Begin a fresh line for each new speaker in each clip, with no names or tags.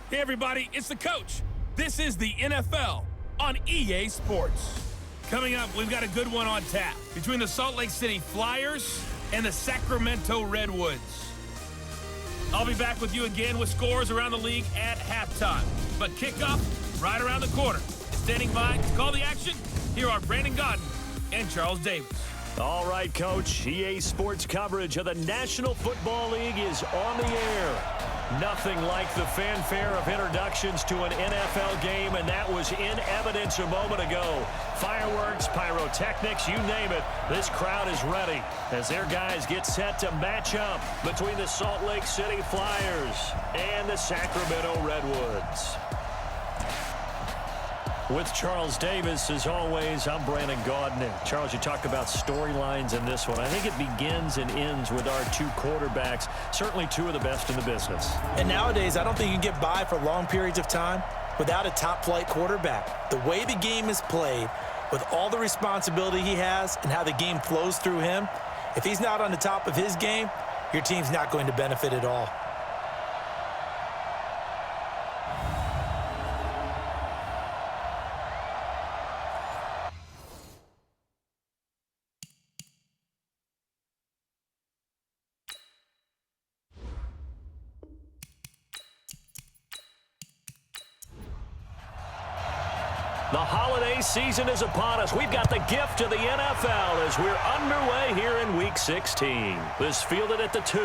Hey everybody, it's the coach. This is the NFL on EA Sports. Coming up, we've got a good one on tap between the Salt Lake City Flyers and the Sacramento Redwoods. I'll be back with you again with scores around the league at halftime. But kickoff right around the corner. Standing by to call the action, here are Brandon Godden and Charles Davis.
All right, Coach. EA Sports coverage of the National Football League is on the air. Nothing like the fanfare of introductions to an NFL game, and that was in evidence a moment ago. Fireworks, pyrotechnics, you name it. This crowd is ready as their guys get set to match up between the Salt Lake City Flyers and the Sacramento Redwoods. With Charles Davis, as always, I'm Brandon Godden. Charles, you talk about storylines in this one. I think it begins and ends with our two quarterbacks, certainly two of the best in the business.
And nowadays, I don't think you can get by for long periods of time without a top-flight quarterback. The way the game is played, with all the responsibility he has and how the game flows through him, if he's not on the top of his game, your team's not going to benefit at all.
The holiday season is upon us. We've got the gift of the NFL as we're underway here in Week 16. This fielded at the 2.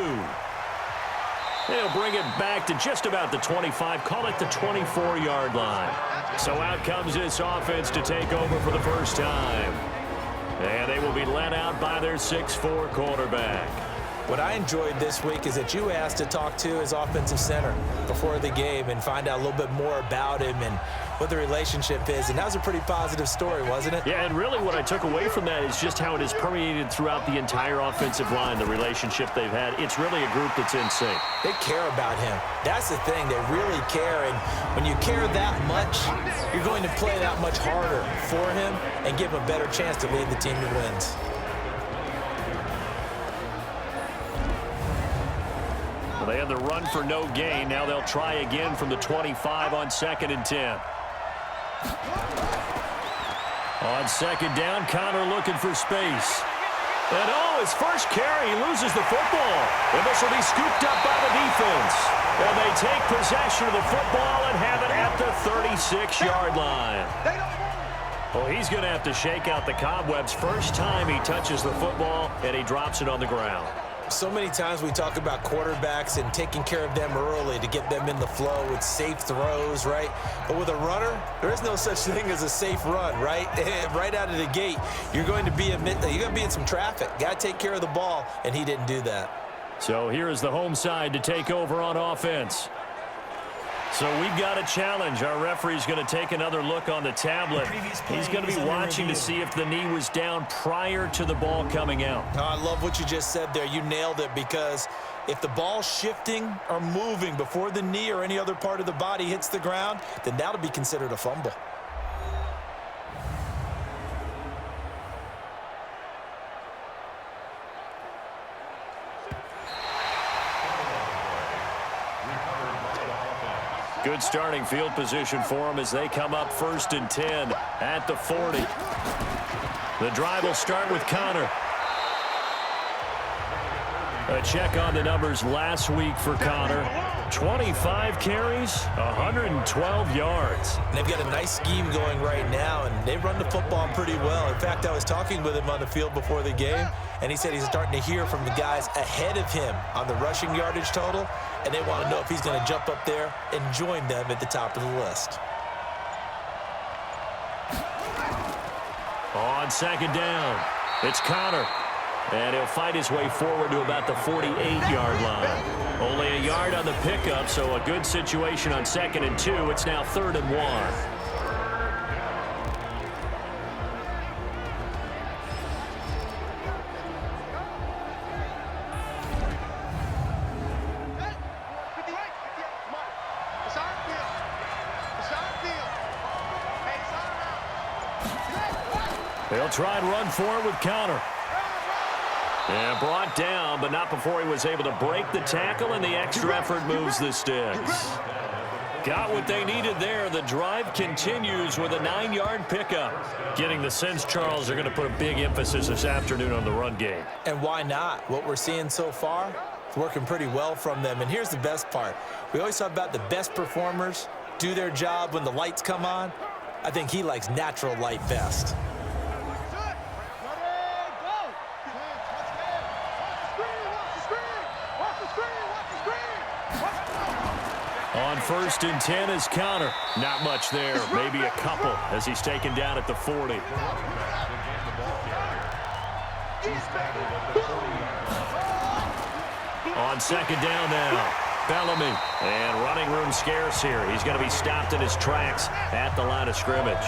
They'll bring it back to just about the 25, call it the 24-yard line. So out comes this offense to take over for the first time. And they will be led out by their 6'4 quarterback.
What I enjoyed this week is that you asked to talk to his offensive center before the game and find out a little bit more about him and what the relationship is. And that was a pretty positive story, wasn't it?
Yeah, and really what I took away from that is just how it has permeated throughout the entire offensive line, the relationship they've had. It's really a group that's in sync.
They care about him. That's the thing. They really care. And when you care that much, you're going to play that much harder for him and give him a better chance to lead the team to wins.
Well, they had the run for no gain. Now they'll try again from the 25 on 2nd and 10. On 2nd down, Connor looking for space. And his first carry, he loses the football. And this will be scooped up by the defense. And they take possession of the football and have it at the 36-yard line. Well, he's going to have to shake out the cobwebs. First time he touches the football, and he drops it on the ground.
So many times we talk about quarterbacks and taking care of them early to get them in the flow with safe throws, right? But with a runner, there is no such thing as a safe run, right? Right out of the gate, you're going to be in some traffic. Got to take care of the ball, and he didn't do that.
So here is the home side to take over on offense. So we've got a challenge. Our referee's going to take another look on the tablet. He's going to be watching to see if the knee was down prior to the ball coming out.
Oh, I love what you just said there. You nailed it, because if the ball's shifting or moving before the knee or any other part of the body hits the ground, then that'll be considered a fumble.
Good starting field position for them as they come up 1st and 10 at the 40. The drive will start with Connor. A check on the numbers last week for Connor. 25 carries, 112 yards.
They've got a nice scheme going right now, and they run the football pretty well. In fact, I was talking with him on the field before the game, and he said he's starting to hear from the guys ahead of him on the rushing yardage total, and they want to know if he's going to jump up there and join them at the top of the list.
On 2nd down, it's Connor. And he'll fight his way forward to about the 48-yard line. Only a yard on the pickup, so a good situation on 2nd and 2. It's now 3rd and 1. They'll try and run for it with Connor. And brought down, but not before he was able to break the tackle, and the extra effort moves the sticks. Got what they needed there. The drive continues with a 9-yard pickup. Getting the sense, Charles, they're going to put a big emphasis this afternoon on the run game.
And why not? What we're seeing so far, it's working pretty well from them. And here's the best part. We always talk about the best performers do their job when the lights come on. I think he likes natural light best.
On 1st and 10 is Connor. Not much there, maybe a couple as he's taken down at the 40. On 2nd down now, Bellamy. And running room scarce here. He's going to be stopped in his tracks at the line of scrimmage.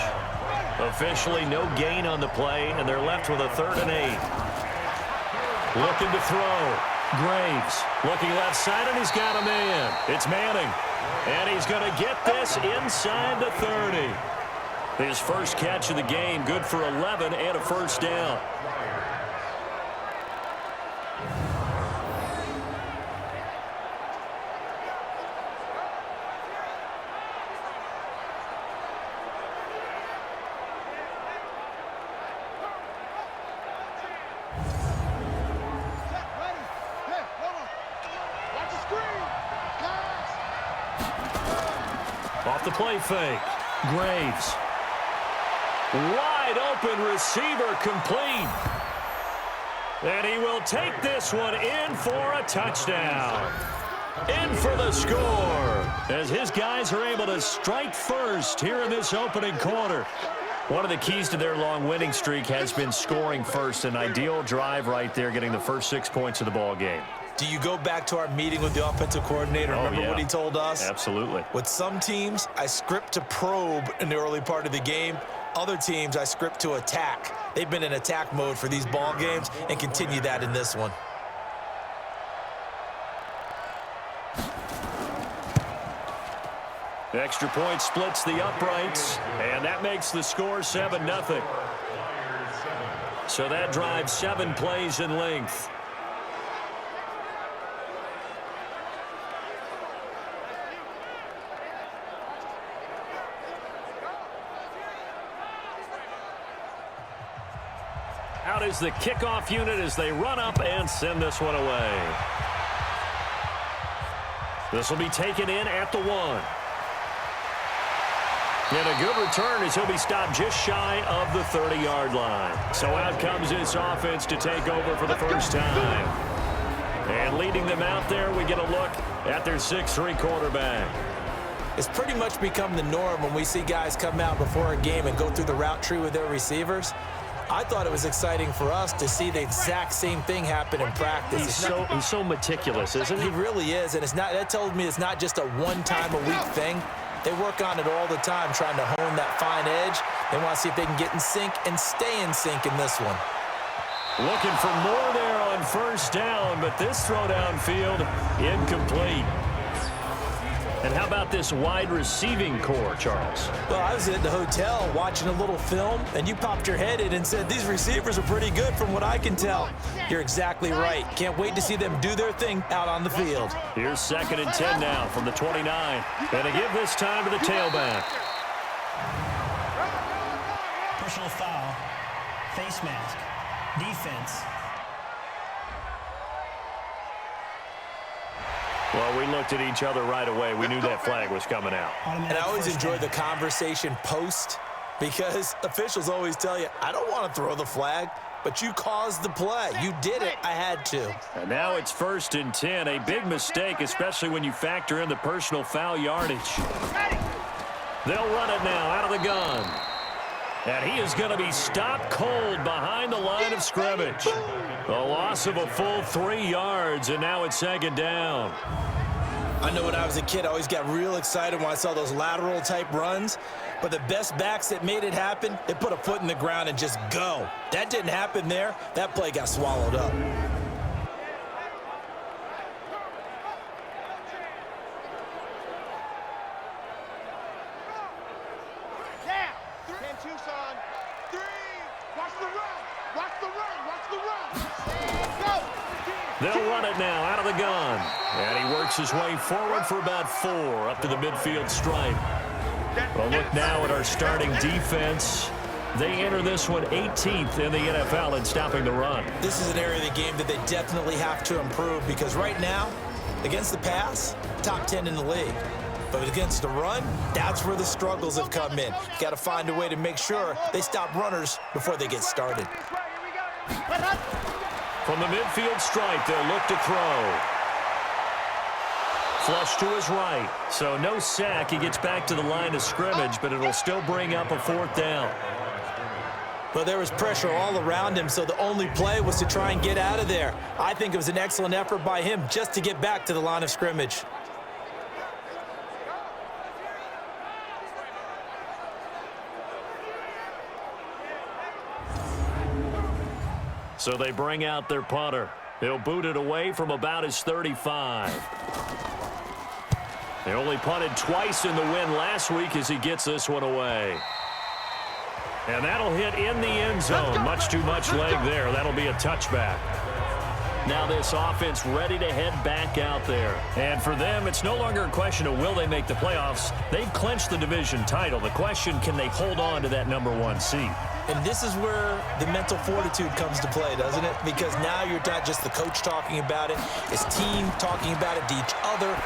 Officially no gain on the play, and they're left with a 3rd and 8. Looking to throw. Graves looking left side, and he's got a man. It's Manning. And he's going to get this inside the 30. His first catch of the game, good for 11 and a 1st down. Off the play fake. Graves. Wide open receiver complete. And he will take this one in for a touchdown. In for the score as his guys are able to strike first here in this opening quarter. One of the keys to their long winning streak has been scoring first. An ideal drive right there, getting the first 6 points of the ball game.
Do you go back to our meeting with the offensive coordinator? Remember what he told us?
Absolutely.
With some teams, I script to probe in the early part of the game. Other teams, I script to attack. They've been in attack mode for these ball games and continue that in this one.
Extra point splits the uprights, and that makes the score 7-0. So that drives 7 plays in length. Out is the kickoff unit as they run up and send this one away. This will be taken in at the 1. And a good return as he'll be stopped just shy of the 30-yard line. So out comes this offense to take over for the first time. And leading them out there, we get a look at their 6'3" quarterback.
It's pretty much become the norm when we see guys come out before a game and go through the route tree with their receivers. I thought it was exciting for us to see the exact same thing happen in practice.
He's so meticulous, isn't he?
He really is, and that tells me it's not just a one-time-a-week thing. They work on it all the time, trying to hone that fine edge. They want to see if they can get in sync and stay in sync in this one.
Looking for more there on 1st down, but this throw downfield incomplete. And how about this wide receiving core, Charles?
Well, I was at the hotel watching a little film, and you popped your head in and said, these receivers are pretty good from what I can tell. You're exactly right. Can't wait to see them do their thing out on the field.
Here's 2nd and 10 now from the 29. And to give this time to the tailback.
Personal foul, face mask, defense.
Well, we looked at each other right away. We knew that flag was coming out.
And I always enjoy the conversation post because officials always tell you, I don't want to throw the flag, but you caused the play. You did it. I had to.
And now it's 1st and 10. A big mistake, especially when you factor in the personal foul yardage. They'll run it now out of the gun. And he is going to be stopped cold behind the line of scrimmage. A loss of a full 3 yards, and now it's 2nd down.
I know when I was a kid, I always got real excited when I saw those lateral-type runs. But the best backs that made it happen, they put a foot in the ground and just go. That didn't happen there. That play got swallowed up.
They'll run it now out of the gun. And he works his way forward for about 4 up to the midfield stripe. Well, look now at our starting defense. They enter this one 18th in the NFL in stopping the run.
This is an area of the game that they definitely have to improve because right now, against the pass, top 10 in the league. But against the run, that's where the struggles have come in. Got to find a way to make sure they stop runners before they get started.
From the midfield stripe, they'll look to throw. Flush to his right. So no sack. He gets back to the line of scrimmage, but it'll still bring up a 4th down.
Well, there was pressure all around him, so the only play was to try and get out of there. I think it was an excellent effort by him just to get back to the line of scrimmage.
So they bring out their punter. He'll boot it away from about his 35. They only punted twice in the win last week as he gets this one away. And that'll hit in the end zone. Much too much leg there. That'll be a touchback. Now this offense ready to head back out there. And for them, it's no longer a question of will they make the playoffs. They've clinched the division title. The question, can they hold on to that #1 seed?
And this is where the mental fortitude comes to play, doesn't it? Because now you're not just the coach talking about it. It's team talking about it to each other,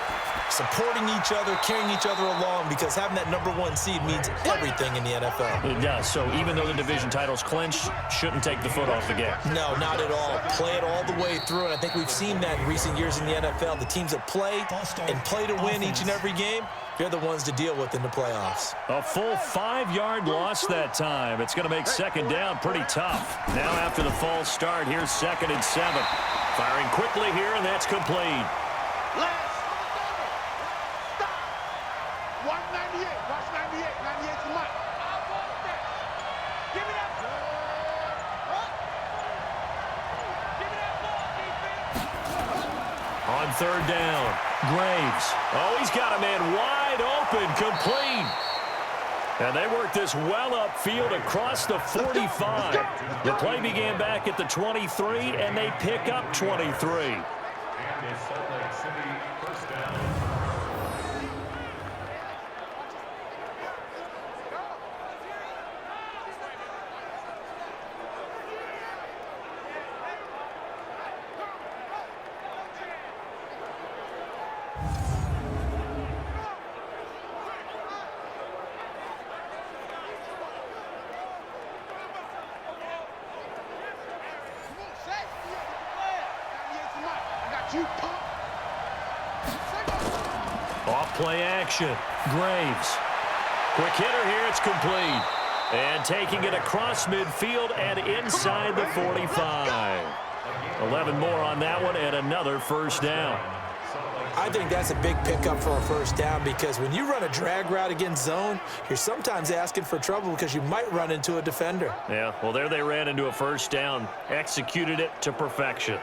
supporting each other, carrying each other along, because having that #1 seed means everything in the NFL.
It does. So even though the division title's clinched, shouldn't take the foot off the gas.
No, not at all. Play it all the way through, and I think we've seen that in recent years in the NFL. The teams that play and play to win each and every game, they're the ones to deal with in the playoffs.
A full 5-yard loss that time. It's going to make 2nd down pretty tough. Now after the false start, here's 2nd and 7. Firing quickly here, and that's complete. On 3rd down, Graves. Oh, he's got a man wide open, complete. And they work this well upfield across the 45. The play began back at the 23, and they pick up 23. Off play action. Graves. Quick hitter here. It's complete. And taking it across midfield and inside the 45. 11 more on that one and another 1st down.
I think that's a big pickup for a 1st down because when you run a drag route against zone, you're sometimes asking for trouble because you might run into a defender.
Yeah, well, there they ran into a 1st down. Executed it to perfection.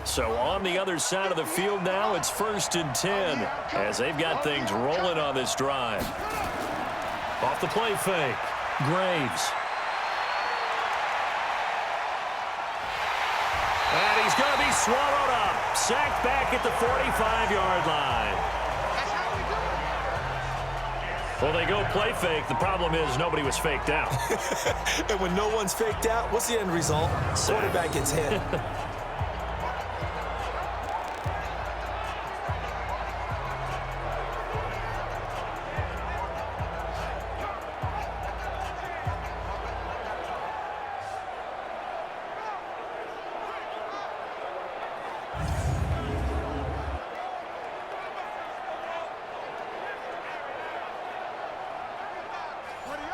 So on the other side of the field now, it's 1st and 10 as they've got things rolling on this drive. Off the play fake, Graves. And he's going to be swallowed up. Sacked back at the 45-yard line. Well, they go play fake. The problem is nobody was faked out.
And when no one's faked out, what's the end result? Quarterback gets hit.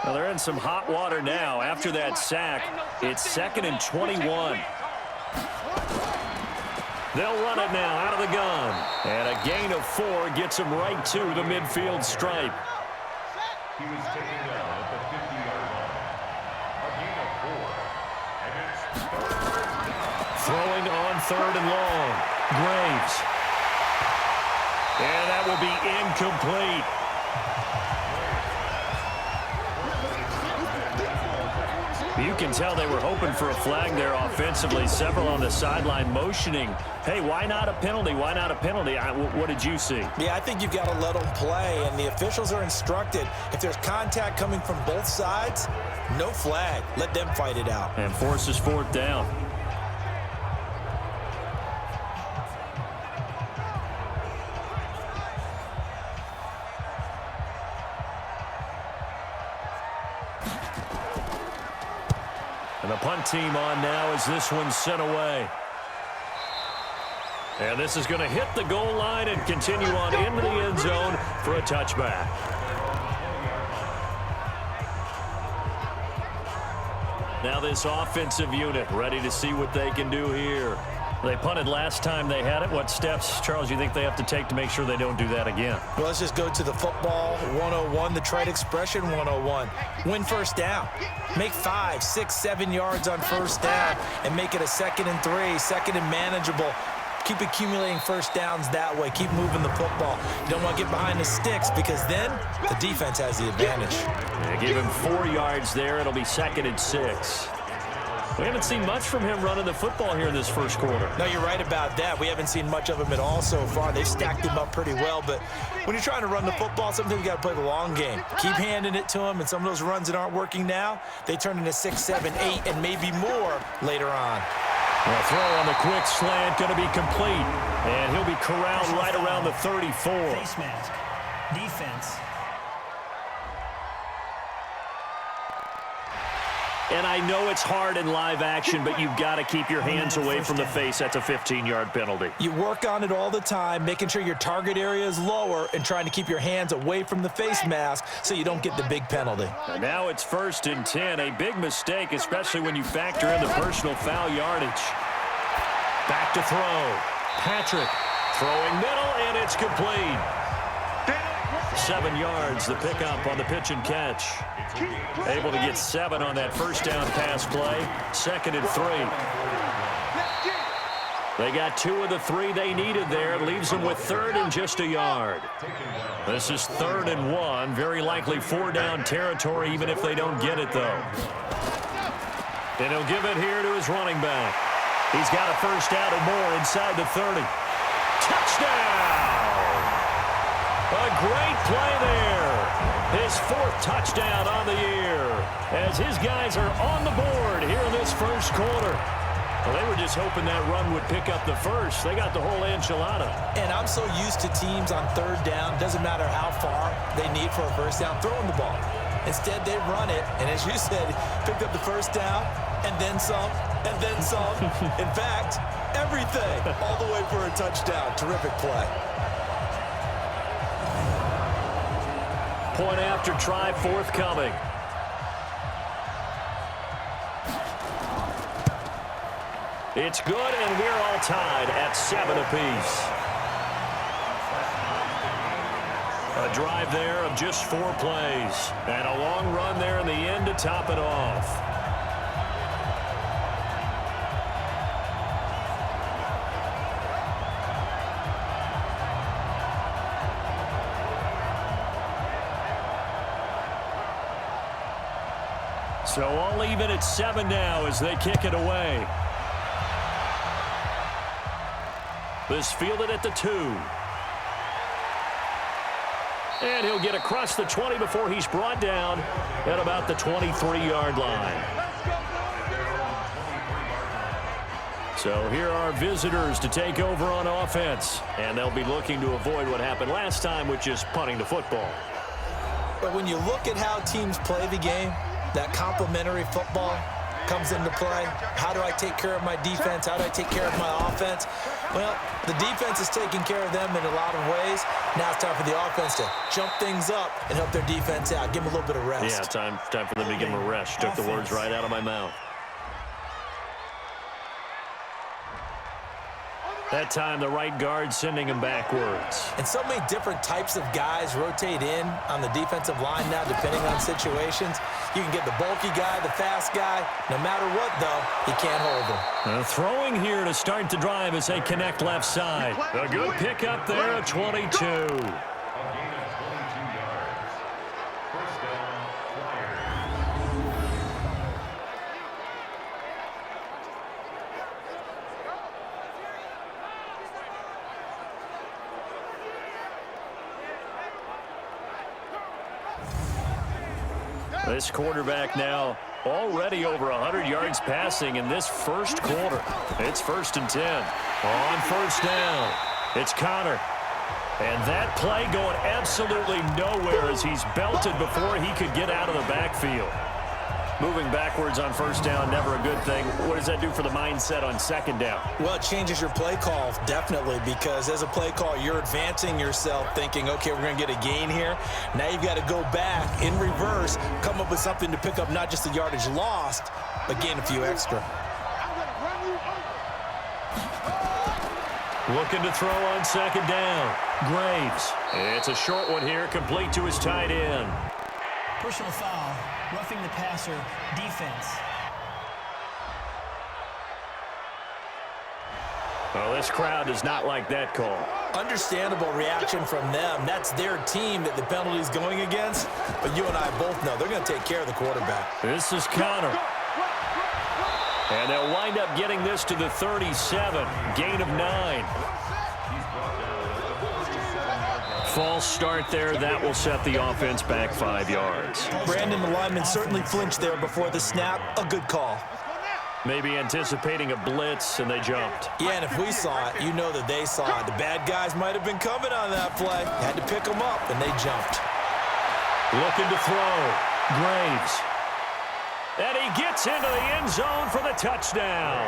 Well, they're in some hot water now. After that sack, it's 2nd and 21. They'll run it now out of the gun. And a gain of 4 gets them right to the midfield stripe.
He was taken down at the 50-yard line. A gain of 4. And it's 3rd down.
Throwing on 3rd and long. Graves. And that will be incomplete. You can tell they were hoping for a flag there offensively. Several on the sideline motioning, hey, why not a penalty? Why not a penalty? What did you see?
Yeah, I think you've got to let them play, and the officials are instructed, if there's contact coming from both sides, no flag. Let them fight it out.
And forces fourth down. And the punt team on now as this one's sent away. And this is going to hit the goal line and continue on into the end zone for a touchback. Now this offensive unit ready to see what they can do here. They punted last time they had it. What steps, Charles, you think they have to take to make sure they don't do that again?
Well, let's just go to the football 101, the trite expression 101. Win first down. Make 5, 6, 7 yards on first down and make it a 2nd and 3, 2nd and manageable. Keep accumulating first downs that way. Keep moving the football. You don't want to get behind the sticks because then the defense has the advantage.
They gave him 4 yards there. It'll be 2nd and 6. We haven't seen much from him running the football here in this first quarter.
No, you're right about that. We haven't seen much of him at all so far. They've stacked him up pretty well, but when you're trying to run the football, sometimes you got to play the long game. Keep handing it to him, and some of those runs that aren't working now, they turn into 6, 7, 8, and maybe more later on.
The throw on the quick slant going to be complete, and he'll be corralled right around the 34.
Face mask. Defense.
And I know it's hard in live action, but you've got to keep your hands away from the face. That's a 15-yard penalty.
You work on it all the time, making sure your target area is lower and trying to keep your hands away from the face mask so you don't get the big penalty.
And now it's 1st and 10. A big mistake, especially when you factor in the personal foul yardage. Back to throw. Patrick throwing middle, and it's complete. 7 yards, the pickup on the pitch and catch. Able to get 7 on that first down pass play. 2nd and 3. They got 2 of the 3 they needed there. Leaves them with 3rd and just a yard. This is 3rd and 1. Very likely 4-down territory, even if they don't get it, though. And he'll give it here to his running back. He's got a first out and more inside the 30. Touchdown! A great play there. His 4th touchdown on the year as his guys are on the board here in this first quarter. Well, they were just hoping that run would pick up the first. They got the whole enchilada.
And I'm so used to teams on 3rd down, doesn't matter how far they need for a first down, throwing the ball. Instead, they run it, and as you said, picked up the first down, and then some, and then some. In fact, everything, all the way for a touchdown. Terrific play.
Point after try forthcoming. It's good, and we're all tied at 7 apiece. A drive there of just 4 plays. And a long run there in the end to top it off. So all even at 7 now as they kick it away. This fielded at the 2. And he'll get across the 20 before he's brought down at about the 23-yard line. So here are visitors to take over on offense. And they'll be looking to avoid what happened last time, which is punting the football.
But when you look at how teams play the game, that complementary football comes into play. How do I take care of my defense? How do I take care of my offense? Well, the defense is taking care of them in a lot of ways. Now it's time for the offense to jump things up and help their defense out. Give them a little bit of rest.
Yeah, time for them to give them a rest. Took the words right out of my mouth. That time, the right guard sending him backwards.
And so many different types of guys rotate in on the defensive line now, depending on situations. You can get the bulky guy, the fast guy. No matter what, though, he can't hold him.
Throwing here to start the drive as they connect left side. A good pickup there at 22. This quarterback now already over 100 yards passing in this first quarter. It's 1st and 10. On first down, it's Connor. And that play going absolutely nowhere as he's belted before he could get out of the backfield. Moving backwards on first down, never a good thing. What does that do for the mindset on second down?
Well, it changes your play call, definitely, because as a play call, you're advancing yourself thinking, okay, we're going to get a gain here. Now you've got to go back in reverse, come up with something to pick up not just the yardage lost, but gain a few extra.
Looking to throw on second down. Graves. It's a short one here, complete to his tight end.
Personal foul, roughing the passer, defense.
Well, this crowd does not like that call.
Understandable reaction from them. That's their team that the penalty's going against. But you and I both know they're going to take care of the quarterback.
This is Connor. And they'll wind up getting this to the 37. Gain of 9. False start there. That will set the offense back 5 yards.
Brandon, the lineman, certainly flinched there before the snap. A good call.
Maybe anticipating a blitz, and they jumped.
Yeah, and if we saw it, you know that they saw it. The bad guys might have been coming on that play. Had to pick them up, and they jumped.
Looking to throw. Graves. And he gets into the end zone for the touchdown.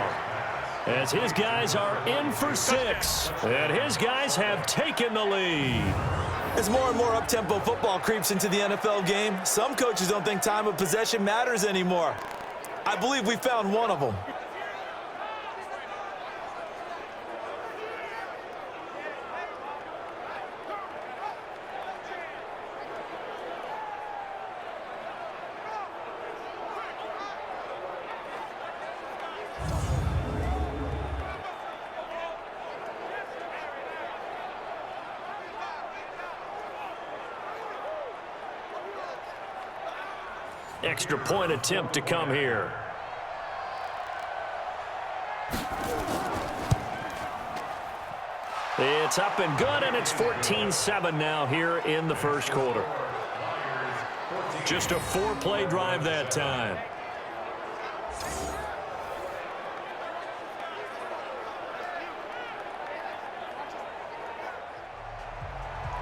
As his guys are in for 6. And his guys have taken the lead.
As more and more up-tempo football creeps into the NFL game, some coaches don't think time of possession matters anymore. I believe we found one of them.
Extra point attempt to come here. It's up and good, and it's 14-7 now here in the first quarter. Just a 4-play drive that time.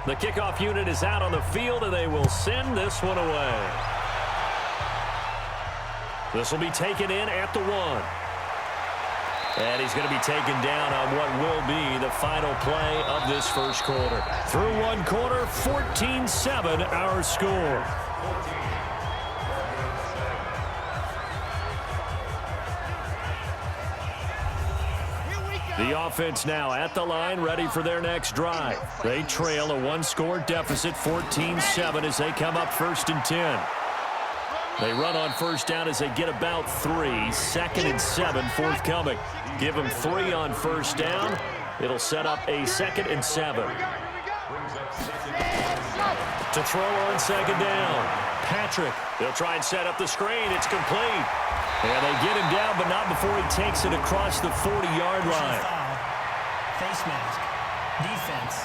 The kickoff unit is out on the field, and they will send this one away. This will be taken in at the 1. And he's going to be taken down on what will be the final play of this first quarter. Through one quarter, 14-7 our score. The offense now at the line, ready for their next drive. They trail a 1-score deficit, 14-7, as they come up 1st and 10. They run on first down as they get about 3. 2nd and 7 forthcoming. Give them 3 on first down. It'll set up a 2nd and 7. To throw on second down. Patrick. They'll try and set up the screen. It's complete. And they get him down, but not before he takes it across the 40-yard line.
Face mask. Defense.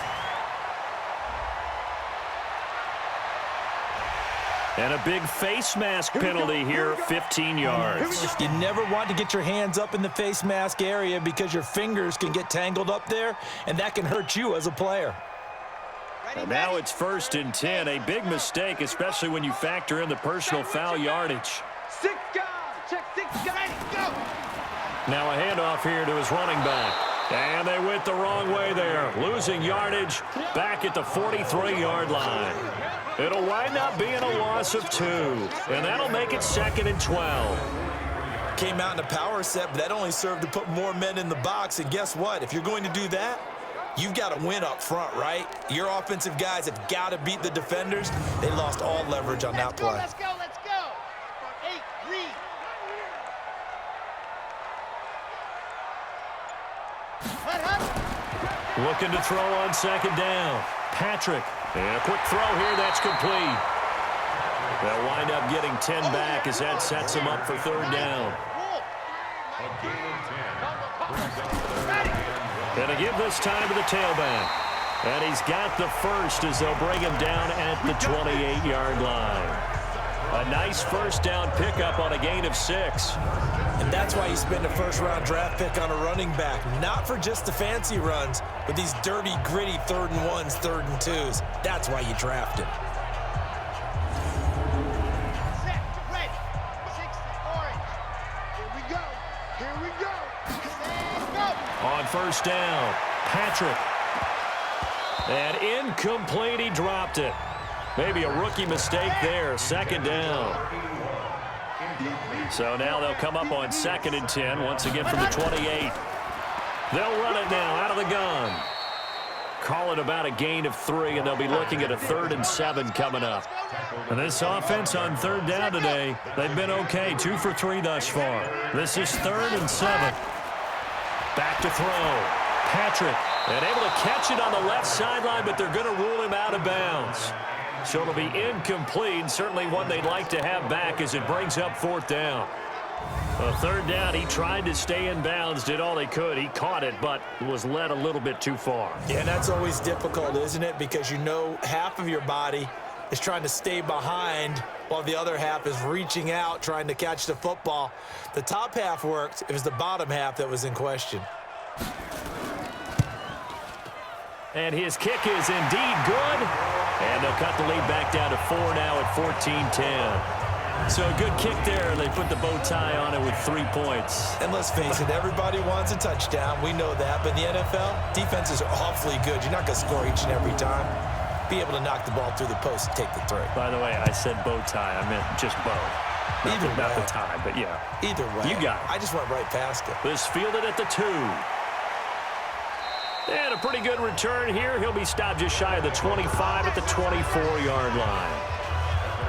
And a big face mask penalty here, 15 yards.
You never want to get your hands up in the face mask area because your fingers can get tangled up there, and that can hurt you as a player.
And now it's 1st and 10, a big mistake, especially when you factor in the personal foul yardage. Now a handoff here to his running back. And they went the wrong way there, losing yardage back at the 43-yard line. It'll wind up being a loss of 2, and that'll make it 2nd and 12.
Came out in a power set, but that only served to put more men in the box. And guess what? If you're going to do that, you've got to win up front, right? Your offensive guys have got to beat the defenders. They lost all leverage on that play.
Let's go.
Looking to throw on second down. Patrick. And a quick throw here, that's complete. They'll wind up getting 10 back as that sets them up for 3rd down. Gonna give this time to the tailback. And he's got the first as they'll bring him down at the 28-yard line. A nice first down pickup on a gain of 6.
And that's why you spend a first-round draft pick on a running back. Not for just the fancy runs, but these dirty, gritty 3rd and 1s, 3rd and 2s. That's why you draft him.
On first down, Patrick. And incomplete, he dropped it. Maybe a rookie mistake there, 2nd down. So now they'll come up on 2nd and 10, once again from the 28. They'll run it now out of the gun. Call it about a gain of 3, and they'll be looking at a 3rd and 7 coming up. And this offense on 3rd down today, they've been okay, 2 for 3 thus far. This is 3rd and 7. Back to throw. Patrick, and able to catch it on the left sideline, but they're going to rule him out of bounds. So it'll be incomplete, certainly one they'd like to have back as it brings up 4th down. A 3rd down, he tried to stay in bounds, did all he could. He caught it, but was led a little bit too far.
Yeah, and that's always difficult, isn't it? Because you know half of your body is trying to stay behind while the other half is reaching out, trying to catch the football. The top half worked. It was the bottom half that was in question.
And his kick is indeed good. And they'll cut the lead back down to 4 now at 14-10. So a good kick there. They put the bow tie on it with 3 points.
And let's face it, everybody wants a touchdown. We know that. But in the NFL, defenses are awfully good. You're not going to score each and every time. Be able to knock the ball through the post and take the 3.
By the way, I said bow tie. I meant just bow. Not the tie, but yeah.
Either way.
You got it.
I just went right past it.
This fielded at the 2. And a pretty good return here. He'll be stopped just shy of the 25 at the 24-yard line.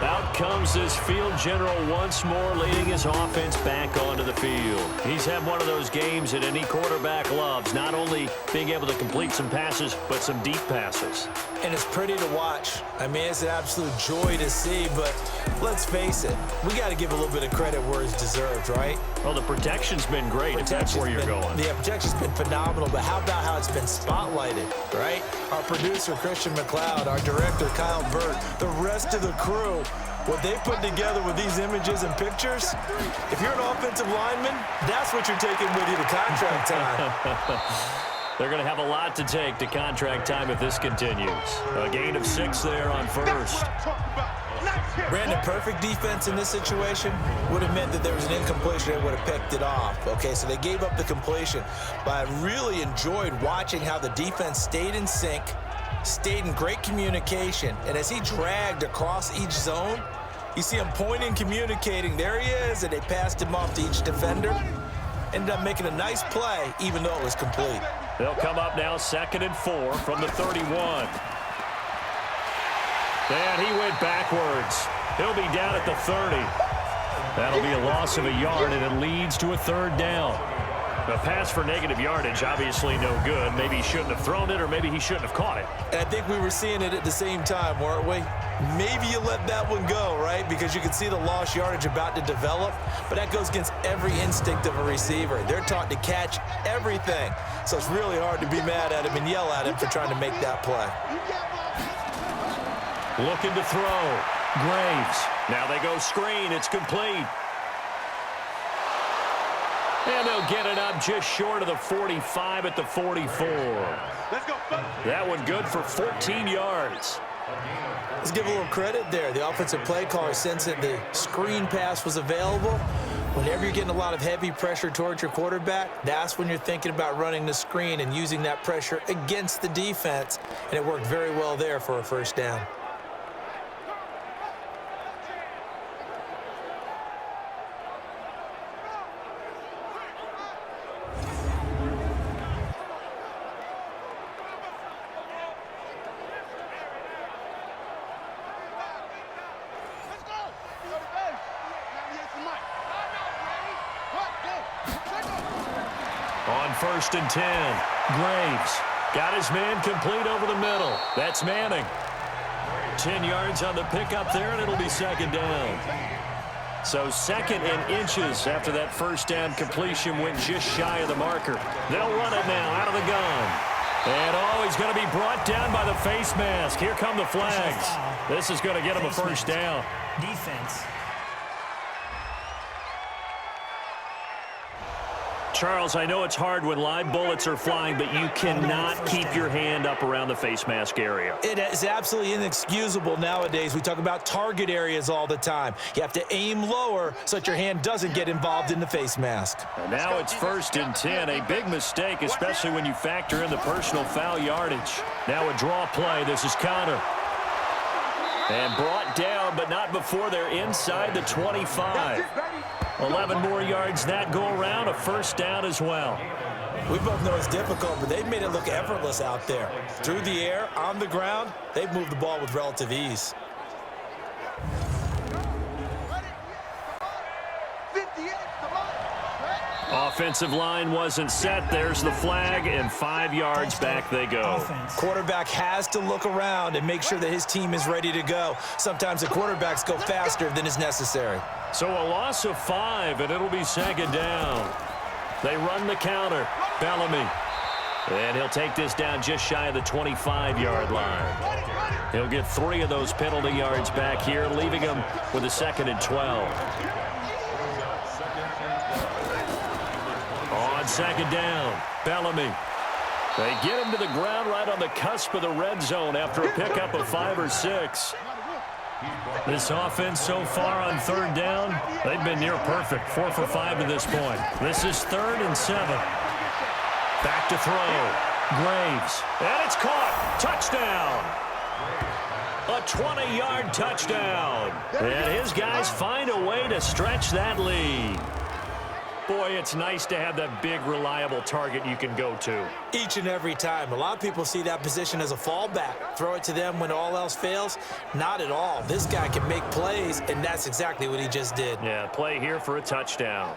Out comes this field general once more, leading his offense back onto the field. He's had one of those games that any quarterback loves, not only being able to complete some passes, but some deep passes.
And it's pretty to watch. I mean, it's an absolute joy to see, but let's face it, we got to give a little bit of credit where it's deserved, right?
Well, the protection's been great, if that's where you're going.
Yeah, protection's been phenomenal, but how about how it's been spotlighted, right? Our producer, Christian McLeod, our director, Kyle Burt, the rest of the crew, what they put together with these images and pictures, if you're an offensive lineman, that's what you're taking with you to contract time.
They're going to have a lot to take to contract time if this continues. A gain of 6 there on first.
Brandon, perfect defense in this situation would have meant that there was an incompletion. They would have picked it off. Okay, so they gave up the completion. But I really enjoyed watching how the defense stayed in sync, stayed in great communication. And as he dragged across each zone, you see him pointing, communicating. There he is, and they passed him off to each defender. Ended up making a nice play, even though it was complete.
They'll come up now 2nd and 4 from the 31. And he went backwards. He'll be down at the 30. That'll be a loss of a yard, and it leads to a 3rd down. A pass for negative yardage, obviously no good. Maybe he shouldn't have thrown it, or maybe he shouldn't have caught it.
And I think we were seeing it at the same time, weren't we? Maybe you let that one go, right? Because you can see the lost yardage about to develop, but that goes against every instinct of a receiver. They're taught to catch everything. So it's really hard to be mad at him and yell at him for trying to make that play.
Looking to throw. Graves. Now they go screen. It's complete. And they'll get it up just short of the 45 at the 44. That one good for 14 yards.
Let's give a little credit there. The offensive play caller, since that the screen pass was available, whenever you're getting a lot of heavy pressure towards your quarterback, that's when you're thinking about running the screen and using that pressure against the defense. And it worked very well there for a 1st down.
On 1st and 10, Graves got his man complete over the middle. That's Manning. 10 yards on the pickup there, and it'll be 2nd down. So 2nd and inches after that 1st down completion went just shy of the marker. They'll run it now out of the gun. And, he's going to be brought down by the face mask. Here come the flags. This is going to get him a first down.
Defense.
Charles, I know it's hard when live bullets are flying, but you cannot keep your hand up around the face mask area.
It is absolutely inexcusable nowadays. We talk about target areas all the time. You have to aim lower so that your hand doesn't get involved in the face mask.
And now it's 1st and 10. A big mistake, especially when you factor in the personal foul yardage. Now a draw play. This is Connor. And brought down, but not before they're inside the 25. 11 more yards that go around, a first down as well.
We both know it's difficult, but they've made it look effortless out there. Through the air, on the ground, they've moved the ball with relative ease.
Offensive line wasn't set. There's the flag, and 5 yards back they go.
Quarterback has to look around and make sure that his team is ready to go. Sometimes the quarterbacks go faster than is necessary.
So a loss of 5, and it'll be 2nd down. They run the counter. Bellamy. And he'll take this down just shy of the 25-yard line. He'll get 3 of those penalty yards back here, leaving him with a 2nd and 12. On 2nd down, Bellamy. They get him to the ground right on the cusp of the red zone after a pickup of 5 or 6. This offense so far on 3rd down, they've been near perfect. 4 for 5 to this point. This is 3rd and 7. Back to throw. Graves. And it's caught. Touchdown. A 20-yard touchdown. And his guys find a way to stretch that lead. Boy, it's nice to have that big, reliable target you can go to.
Each and every time. A lot of people see that position as a fallback. Throw it to them when all else fails. Not at all. This guy can make plays, and that's exactly what he just did.
Yeah, play here for a touchdown.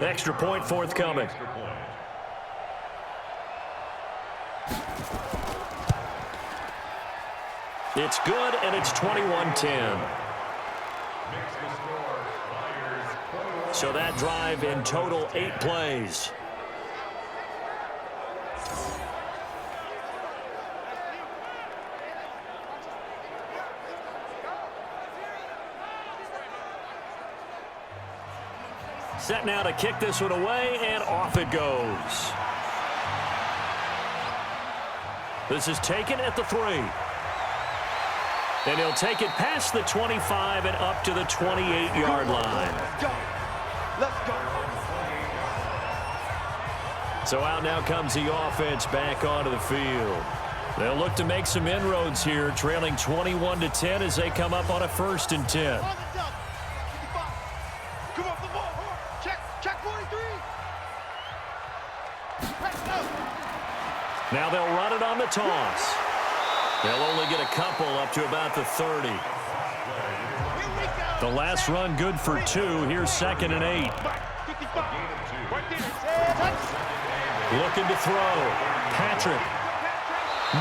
Extra point forthcoming. It's good, and it's 21-10. So that drive in total 8 plays. Set now to kick this one away, and off it goes. This is taken at the 3. And he'll take it past the 25 and up to the 28-yard line.
Let's go.
So out now comes the offense back onto the field. They'll look to make some inroads here, trailing 21-10 as they come up on a 1st and 10.
Come off the ball. Check 43.
Now they'll run it on the toss. They'll only get a couple up to about the 30. The last run good for 2. Here's 2nd and 8. Looking to throw. Patrick.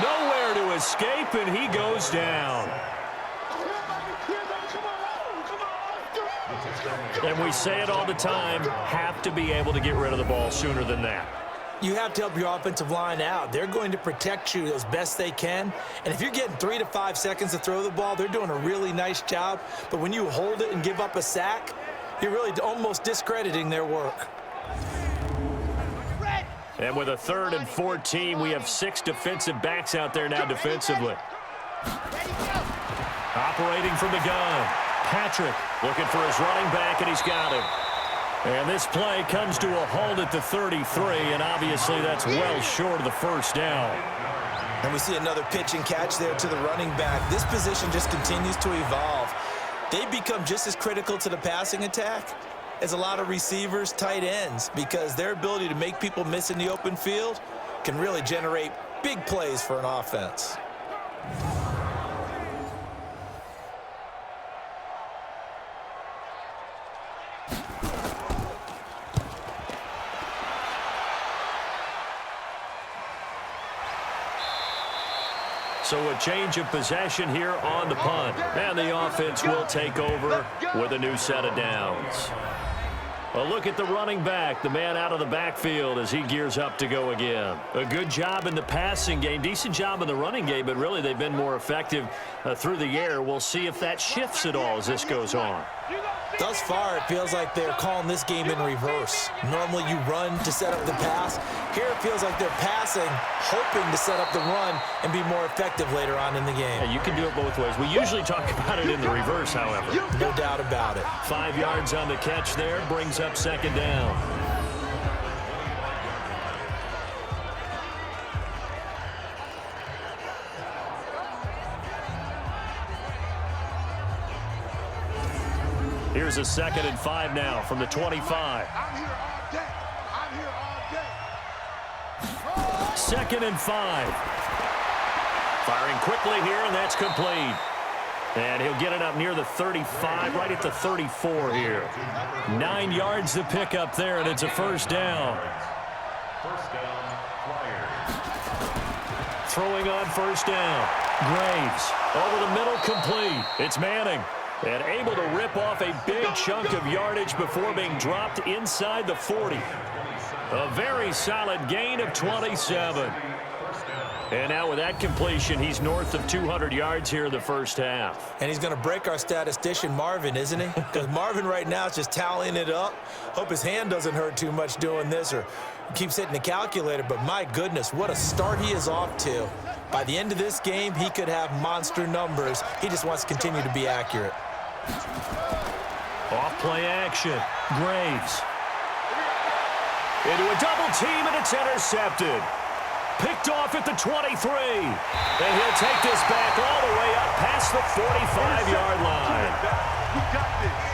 Nowhere to escape, and he goes down. And we say it all the time, have to be able to get rid of the ball sooner than that.
You have to help your offensive line out. They're going to protect you as best they can. And if you're getting 3 to 5 seconds to throw the ball, they're doing a really nice job. But when you hold it and give up a sack, you're really almost discrediting their work.
And with a 3rd and 14, we have 6 defensive backs out there now defensively. Operating from the gun. Patrick looking for his running back, and he's got him. And this play comes to a halt at the 33, and obviously that's well short of the first down.
And we see another pitch and catch there to the running back. This position just continues to evolve. They become just as critical to the passing attack as a lot of receivers, tight ends, because their ability to make people miss in the open field can really generate big plays for an offense.
So a change of possession here on the punt. And the offense will take over with a new set of downs. A look at the running back, the man out of the backfield as he gears up to go again. A good job in the passing game, decent job in the running game, but really they've been more effective through the air. We'll see if that shifts at all as this goes on.
Thus far, it feels like they're calling this game in reverse. Normally you run to set up the pass. Here it feels like they're passing, hoping to set up the run and be more effective later on in the game.
Yeah, you can do it both ways. We usually talk about it in the reverse, however.
No doubt about it.
5 yards on the catch there, brings up second down. Here's a 2nd and 5 now from the 25.
I'm here all day. I'm here all day.
2nd and 5. Firing quickly here, and that's complete. And he'll get it up near the 35, right at the 34 here. 9 yards to pick up there, and it's a first down.
First down, Flyers.
Throwing on first down. Graves over the middle, complete. It's Manning. And able to rip off a big chunk of yardage before being dropped inside the 40. A very solid gain of 27. And now with that completion, he's north of 200 yards here in the first half.
And he's going to break our statistician Marvin, isn't he? Because Marvin right now is just tallying it up. Hope his hand doesn't hurt too much doing this or keeps hitting the calculator. But my goodness, what a start he is off to. By the end of this game, he could have monster numbers. He just wants to continue to be accurate.
Off play action. Graves. Into a double team, and it's intercepted. Picked off at the 23. And he'll take this back all the way up past the 45-yard line.
We got this.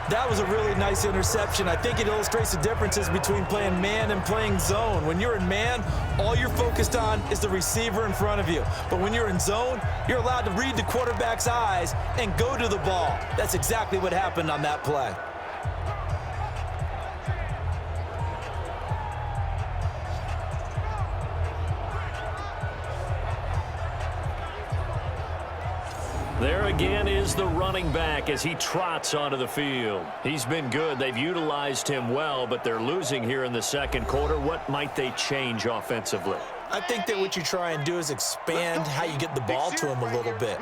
That was a really nice interception. I think it illustrates the differences between playing man and playing zone. When you're in man, all you're focused on is the receiver in front of you. But when you're in zone, you're allowed to read the quarterback's eyes and go to the ball. That's exactly what happened on that play.
There again is the running back as he trots onto the field. He's been good. They've utilized him well, but they're losing here in the second quarter. What might they change offensively?
I think that what you try and do is expand how you get the ball to him a little bit.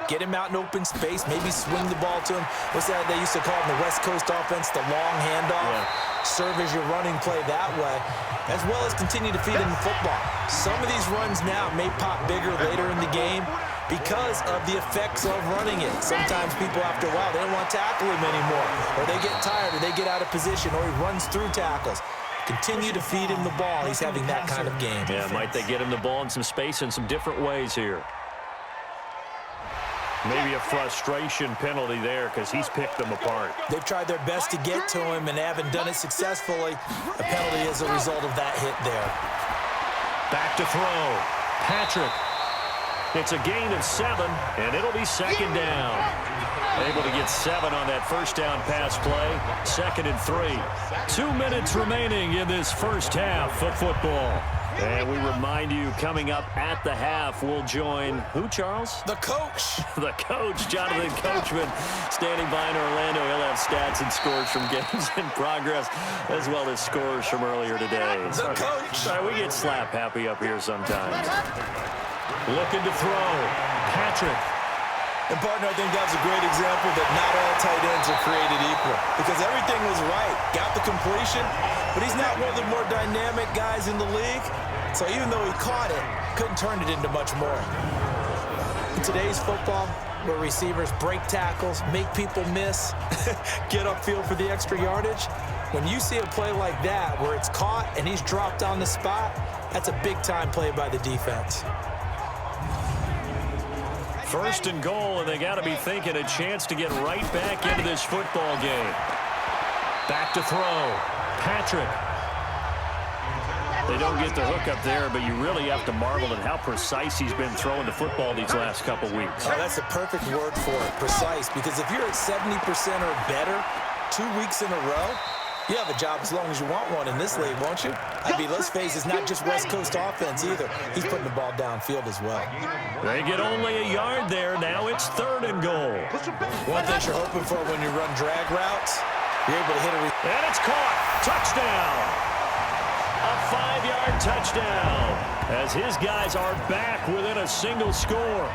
Get him out in open space, maybe swing the ball to him. What's that they used to call in the West Coast offense, the long handoff? Yeah. Serve as your running play that way, as well as continue to feed him the football. Some of these runs now may pop bigger later in the game because of the effects of running it. Sometimes people, after a while, they don't want to tackle him anymore, or they get tired, or they get out of position, or he runs through tackles. Continue to feed him the ball. He's having that kind of game.
Yeah, might they get him the ball in some space in some different ways here? Maybe a frustration penalty there because he's picked them apart.
They've tried their best to get to him and haven't done it successfully. A penalty as a result of that hit there.
Back to throw. Patrick. It's a gain of 7, and it'll be second down. Able to get 7 on that first down pass play. 2nd and 3. 2 minutes remaining in this first half of football. And we remind you, coming up at the half, we'll join who, Charles?
The coach.
The coach, Jonathan Coachman, standing by in Orlando. He'll have stats and scores from games in progress, as well as scores from earlier today.
The coach.
Sorry, we get slap happy up here sometimes. Looking to throw. Patrick.
And, partner, I think that's a great example that not all tight ends are created equal because everything was right. Got the completion, but he's not one of the more dynamic guys in the league. So even though he caught it, couldn't turn it into much more. In today's football, where receivers break tackles, make people miss, get upfield for the extra yardage, when you see a play like that where it's caught and he's dropped on the spot, that's a big-time play by the defense.
First and goal, and they got to be thinking a chance to get right back into this football game. Back to throw. Patrick. They don't get the hook up there, but you really have to marvel at how precise he's been throwing the football these last couple weeks.
Oh, that's a perfect word for it, precise, because if you're at 70% or better 2 weeks in a row, You have a job as long as you want one in this league, won't you? I mean, let's face it, it's not just West Coast offense either. He's putting the ball downfield as well.
They get only a yard there. Now it's 3rd and goal.
One thing you're hoping for when you run drag routes, you're able to hit a...
And it's caught. Touchdown. A 5-yard touchdown as his guys are back within a single score.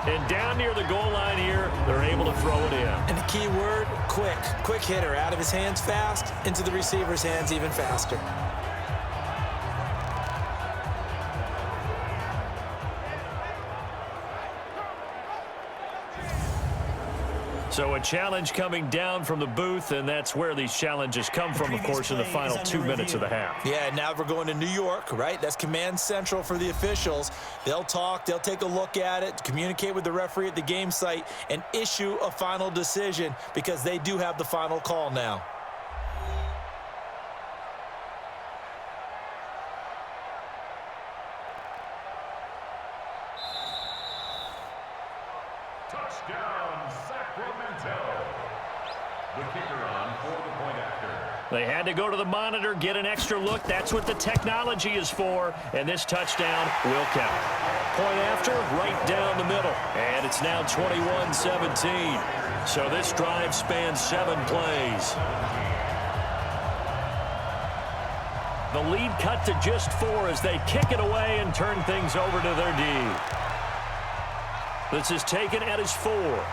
And down near the goal line here, they're able to throw it in.
And the key word, quick. Quick hitter. Out of his hands fast, into the receiver's hands even faster.
So a challenge coming down from the booth, and that's where these challenges come from, of course, in the final 2 minutes of the half.
Yeah, now we're going to New York, right? That's command central for the officials. They'll talk, they'll take a look at it, communicate with the referee at the game site, and issue a final decision because they do have the final call now.
Touchdown, Sacramento. The kicker on for the point after.
They had to go to the monitor, get an extra look. That's what the technology is for, and this touchdown will count. Point after, right down the middle, and it's now 21-17. So this drive spans 7 plays. The lead cut to just 4 as they kick it away and turn things over to their D. This is taken at his 4.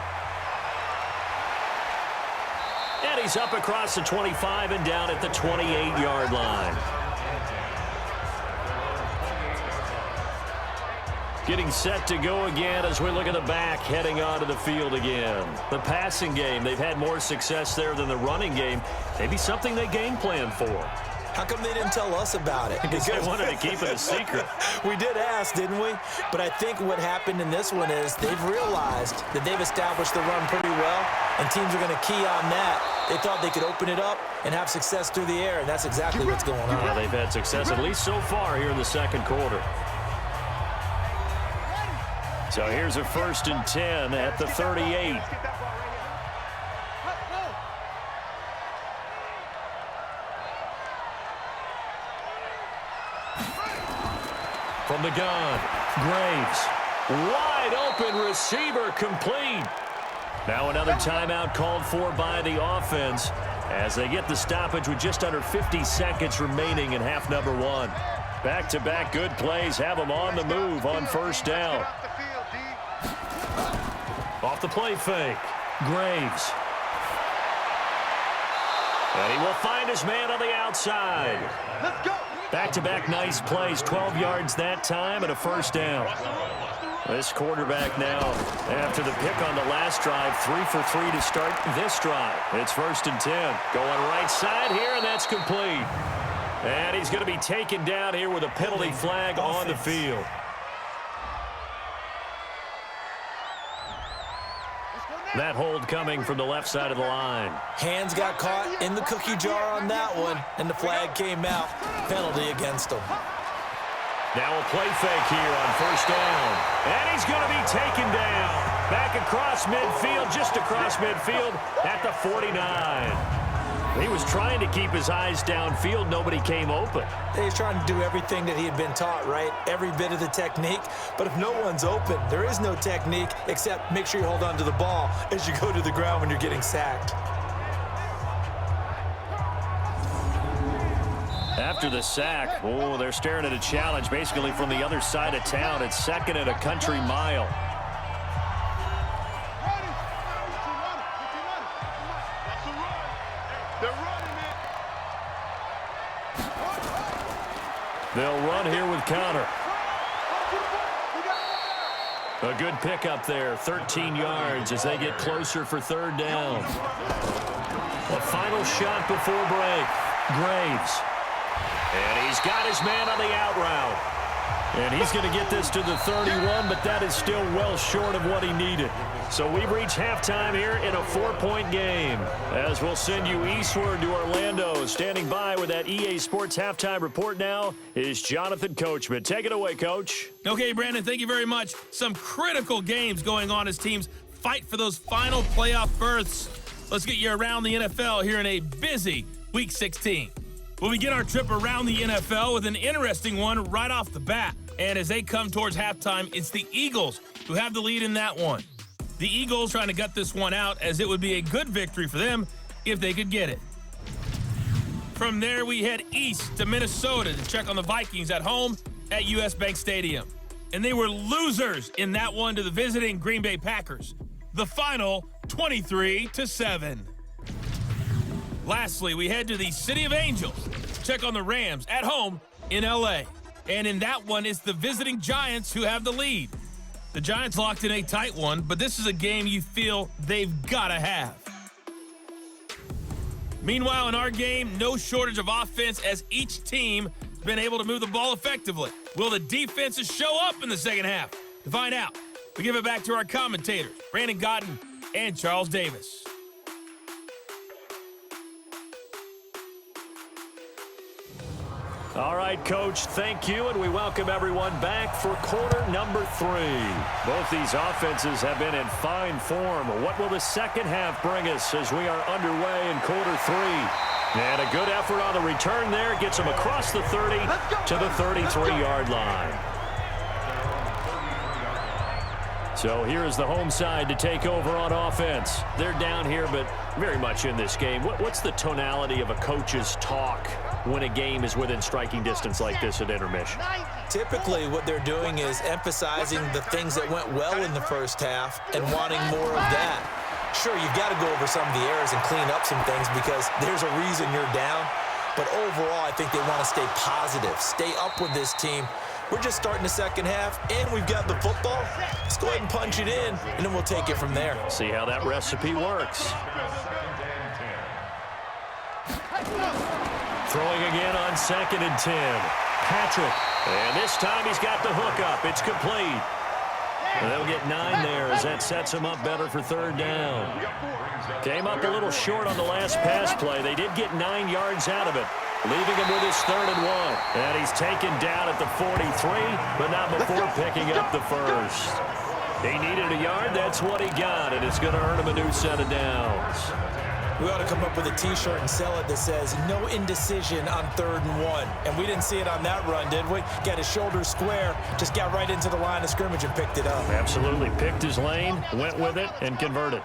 And he's up across the 25 and down at the 28-yard line. Getting set to go again as we look at the back heading onto the field again. The passing game, they've had more success there than the running game. Maybe something they game plan for.
How come they didn't tell us about it?
Because they wanted to keep it a secret.
We did ask, didn't we? But I think what happened in this one is they've realized that they've established the run pretty well, and teams are going to key on that. They thought they could open it up and have success through the air, and that's exactly what's going on.
Yeah, they've had success at least so far here in the second quarter. So here's a 1st and 10 at the 38. From the gun, Graves. Wide open receiver complete. Now another timeout called for by the offense as they get the stoppage with just under 50 seconds remaining in half number 1. Back-to-back good plays have them on the move on 1st down. Off the play fake, Graves. And he will find his man on the outside.
Let's go.
Back-to-back nice plays, 12 yards that time and a 1st down. This quarterback now, after the pick on the last drive, 3 for 3 to start this drive. It's 1st and 10. Going right side here, and that's complete. And he's going to be taken down here with a penalty flag on the field. That hold coming from the left side of the line.
Hands got caught in the cookie jar on that one, and the flag came out. Penalty against them.
Now a play fake here on 1st down. And he's going to be taken down. Back across midfield, just across midfield at the 49. He was trying to keep his eyes downfield. Nobody came open.
He's trying to do everything that he had been taught, right? Every bit of the technique. But if no one's open, there is no technique except make sure you hold on to the ball as you go to the ground when you're getting sacked.
After the sack, oh, they're staring at a challenge basically from the other side of town. It's 2nd and a country mile. They'll run here with Connor. A good pickup there, 13 yards as they get closer for 3rd down. A final shot before break. Graves. And he's got his man on the out route. And he's going to get this to the 31, but that is still well short of what he needed. So we've reached halftime here in a 4-point game. As we'll send you eastward to Orlando. Standing by with that EA Sports halftime report now is Jonathan Coachman. Take it away, Coach.
Okay, Brandon, thank you very much. Some critical games going on as teams fight for those final playoff berths. Let's get you around the NFL here in a busy Week 16. We'll begin our trip around the NFL with an interesting one right off the bat. And as they come towards halftime, it's the Eagles who have the lead in that one. The Eagles trying to gut this one out, as it would be a good victory for them if they could get it. From there, we head east to Minnesota to check on the Vikings at home at US Bank Stadium. And they were losers in that one to the visiting Green Bay Packers. The final, 23-7. Lastly, we head to the City of Angels to check on the Rams at home in LA. And in that one, it's the visiting Giants who have the lead. The Giants locked in a tight one, but this is a game you feel they've got to have. Meanwhile, in our game, no shortage of offense as each team has been able to move the ball effectively. Will the defenses show up in the second half? To find out, we give it back to our commentators, Brandon Godden and Charles Davis.
All right, Coach, thank you, and we welcome everyone back for quarter number 3. Both these offenses have been in fine form. What will the second half bring us as we are underway in quarter 3? And a good effort on the return there gets them across the 30 to the 33-yard line. So here is the home side to take over on offense. They're down here, but very much in this game. What's the tonality of a coach's talk when a game is within striking distance like this at intermission?
Typically, what they're doing is emphasizing the things that went well in the first half and wanting more of that. Sure, you've got to go over some of the errors and clean up some things because there's a reason you're down. But overall, I think they want to stay positive, stay up with this team. We're just starting the second half, and we've got the football. Let's go ahead and punch it in, and then we'll take it from there.
See how that recipe works. Throwing again on 2nd and 10. Patrick. And this time he's got the hook up. It's complete. And they'll get 9 there as that sets him up better for 3rd down. Came up a little short on the last pass play. They did get 9 yards out of it, leaving him with his 3rd and 1. And he's taken down at the 43, but not before picking up the first. He needed a yard. That's what he got, and it's going to earn him a new set of downs.
We ought to come up with a T-shirt and sell it that says, no indecision on 3rd and 1. And we didn't see it on that run, did we? Got his shoulders square, just got right into the line of scrimmage and picked it up.
Absolutely. Picked his lane, went with it, and converted.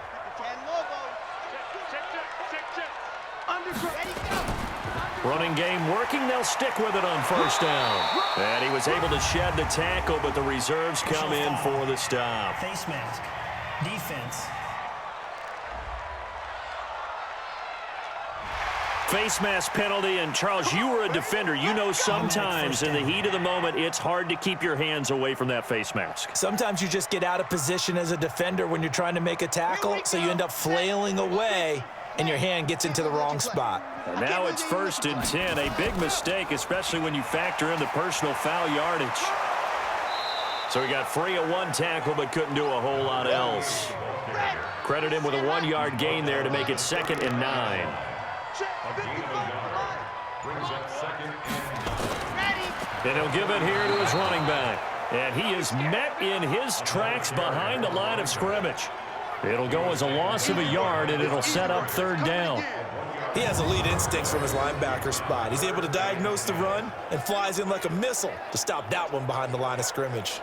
Running game working. They'll stick with it on 1st down. And he was able to shed the tackle, but the reserves come in for the stop.
Face mask. Defense.
Face mask penalty, and Charles, you were a defender. You know sometimes in the heat of the moment, it's hard to keep your hands away from that face mask.
Sometimes you just get out of position as a defender when you're trying to make a tackle, so you end up flailing away, and your hand gets into the wrong spot.
And now it's 1st and 10, a big mistake, especially when you factor in the personal foul yardage. So he got free of 1 tackle, but couldn't do a whole lot else. Credit him with a 1-yard gain there to make it 2nd and 9. And he'll give it here to his running back. And he is met in his tracks behind the line of scrimmage. It'll go as a loss of a yard, and it'll set up 3rd down.
He has elite instincts from his linebacker spot. He's able to diagnose the run and flies in like a missile to stop that one behind the line of scrimmage.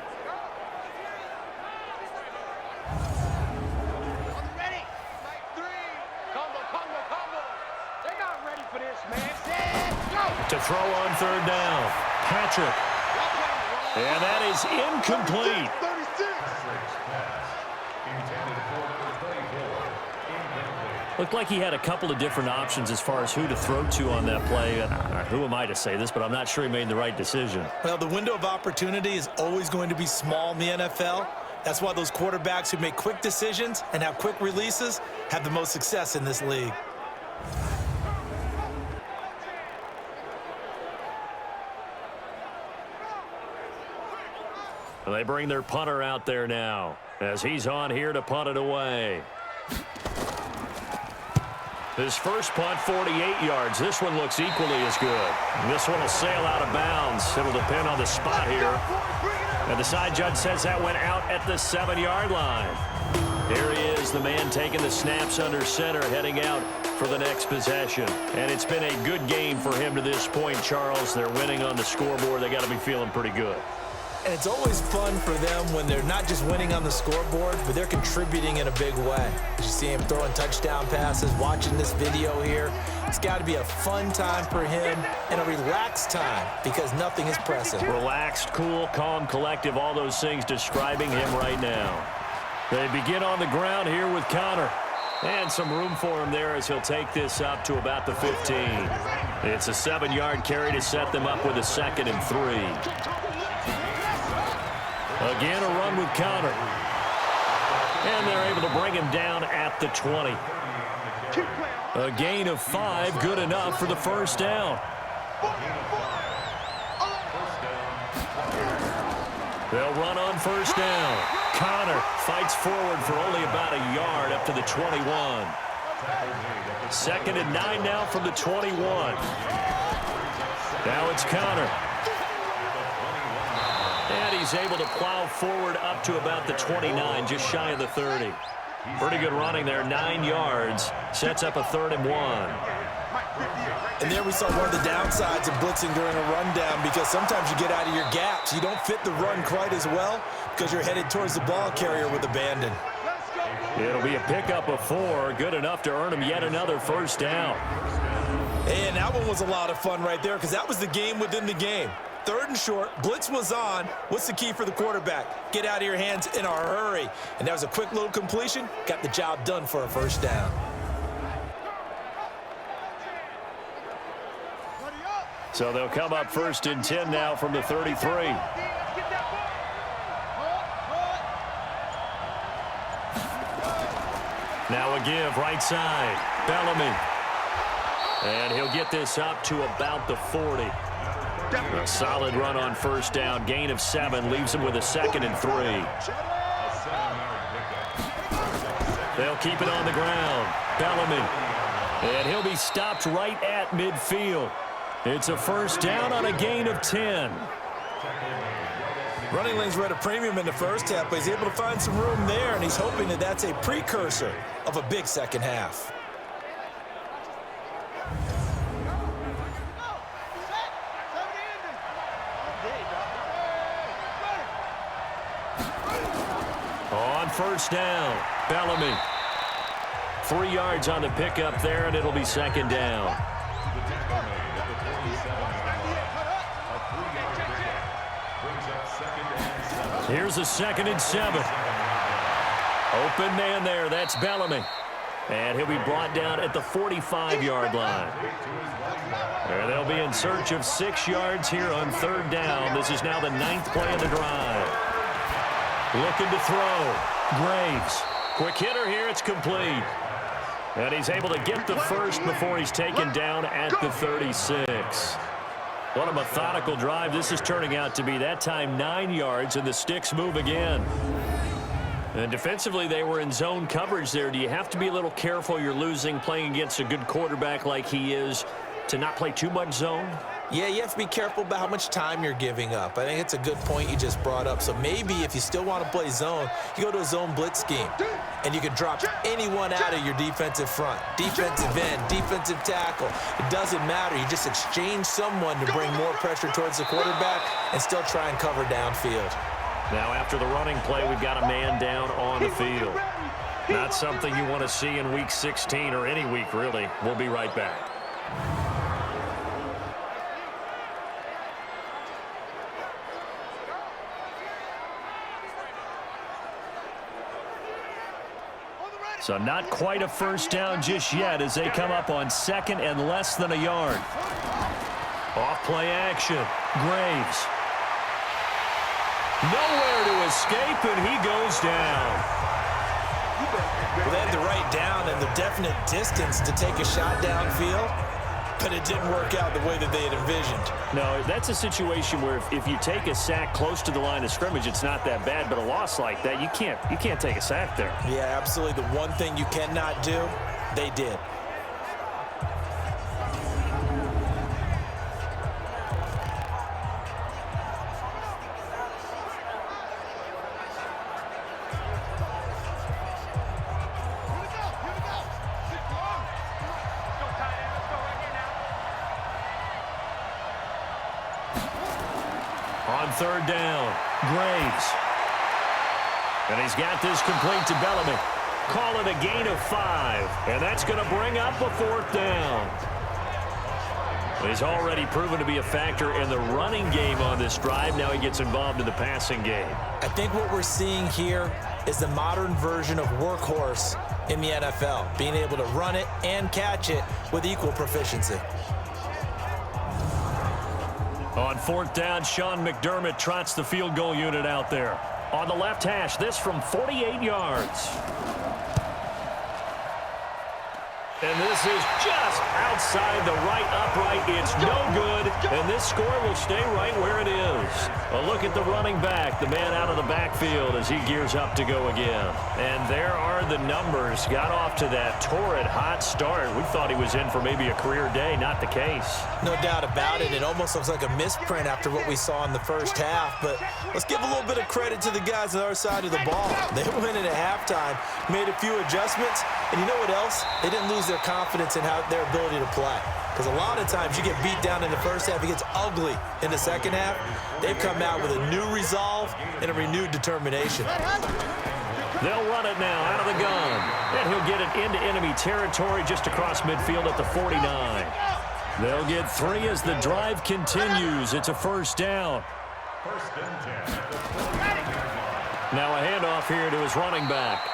To throw on 3rd down. Patrick. And that is incomplete. Looked like he had a couple of different options as far as who to throw to on that play. Who am I to say this, but I'm not sure he made the right decision.
Well, the window of opportunity is always going to be small in the NFL. That's why those quarterbacks who make quick decisions and have quick releases have the most success in this league.
They bring their punter out there now as he's on here to punt it away. His first punt, 48 yards. This one looks equally as good. This one will sail out of bounds. It'll depend on the spot here. And the side judge says that went out at the 7-yard line. Here he is, the man taking the snaps under center, heading out for the next possession. And it's been a good game for him to this point, Charles. They're winning on the scoreboard. They got to be feeling pretty good.
And it's always fun for them when they're not just winning on the scoreboard, but they're contributing in a big way. You see him throwing touchdown passes, watching this video here. It's got to be a fun time for him and a relaxed time because nothing is pressing.
Relaxed, cool, calm, collective, all those things describing him right now. They begin on the ground here with Connor. And some room for him there as he'll take this up to about the 15. It's a 7-yard carry to set them up with a 2nd and 3. Again, a run with Connor. And they're able to bring him down at the 20. A gain of 5, good enough for the first down. They'll run on first down. Connor fights forward for only about a yard up to the 21. 2nd and 9 now from the 21. Now it's Connor. And he's able to plow forward up to about the 29, just shy of the 30. Pretty good running there, 9 yards. Sets up a 3rd and 1.
And there we saw one of the downsides of blitzing during a rundown because sometimes you get out of your gaps. You don't fit the run quite as well because you're headed towards the ball carrier with abandon.
It'll be a pickup of 4, good enough to earn him yet another first down.
And that one was a lot of fun right there because that was the game within the game. 3rd and short, blitz was on. What's the key for the quarterback? Get out of your hands in a hurry. And that was a quick little completion. Got the job done for a first down.
So they'll come up 1st and 10 now from the 33. Now a give right side. Bellamy. And he'll get this up to about the 40. A solid run on first down. Gain of 7 leaves him with a 2nd and 3. They'll keep it on the ground. Bellamy. And he'll be stopped right at midfield. It's a first down on a gain of 10.
Running lanes were at a premium in the first half, but he's able to find some room there, and he's hoping that that's a precursor of a big second half.
On first down, Bellamy. 3 yards on the pickup there, and it'll be 2nd down. Here's a 2nd and 7. Open man there. That's Bellamy. And he'll be brought down at the 45-yard line. And they'll be in search of 6 yards here on 3rd down. This is now the 9th play of the drive. Looking to throw. Graves. Quick hitter here. It's complete. And he's able to get the first before he's taken down at the 36. What a methodical drive this is turning out to be. That time 9 yards, and the sticks move again. And defensively, they were in zone coverage there. Do you have to be a little careful you're losing playing against a good quarterback like he is to not play too much zone?
Yeah, you have to be careful about how much time you're giving up. I think it's a good point you just brought up. So maybe if you still want to play zone, you go to a zone blitz scheme. And you can drop anyone out of your defensive front. Defensive end, defensive tackle. It doesn't matter. You just exchange someone to bring more pressure towards the quarterback and still try and cover downfield.
Now after the running play, we've got a man down on the field. Not something you want to see in Week 16 or any week, really. We'll be right back. So not quite a first down just yet as they come up on 2nd and less than a yard. Off play action. Graves. Nowhere to escape, and he goes down.
Well, they had the right down and the definite distance to take a shot downfield, but it didn't work out the way that they had envisioned.
No, that's a situation where if you take a sack close to the line of scrimmage, it's not that bad, but a loss like that, you can't take a sack there.
Yeah, absolutely. The one thing you cannot do, they did.
On third down, Graves. And he's got this complete to Bellamy. Call it a gain of 5. And that's going to bring up a 4th down. He's already proven to be a factor in the running game on this drive. Now he gets involved in the passing game.
I think what we're seeing here is the modern version of workhorse in the NFL, being able to run it and catch it with equal proficiency.
On 4th down, Sean McDermott trots the field goal unit out there. On the left hash, this from 48 yards. And this is just outside the right upright. It's no good, and this score will stay right where it is. A look at the running back, the man out of the backfield as he gears up to go again. And there are the numbers. Got off to that torrid hot start. We thought he was in for maybe a career day. Not the case.
No doubt about it. It almost looks like a misprint after what we saw in the first half. But let's give a little bit of credit to the guys on our side of the ball. They went in at halftime, made a few adjustments, and you know what else? They didn't lose their confidence in their ability to play. Because a lot of times you get beat down in the first half, it gets ugly in the second half. They've come out with a new resolve and a renewed determination.
They'll run it now out of the gun. And he'll get it into enemy territory just across midfield at the 49. They'll get 3 as the drive continues. It's a 1st down. Now a handoff here to his running back.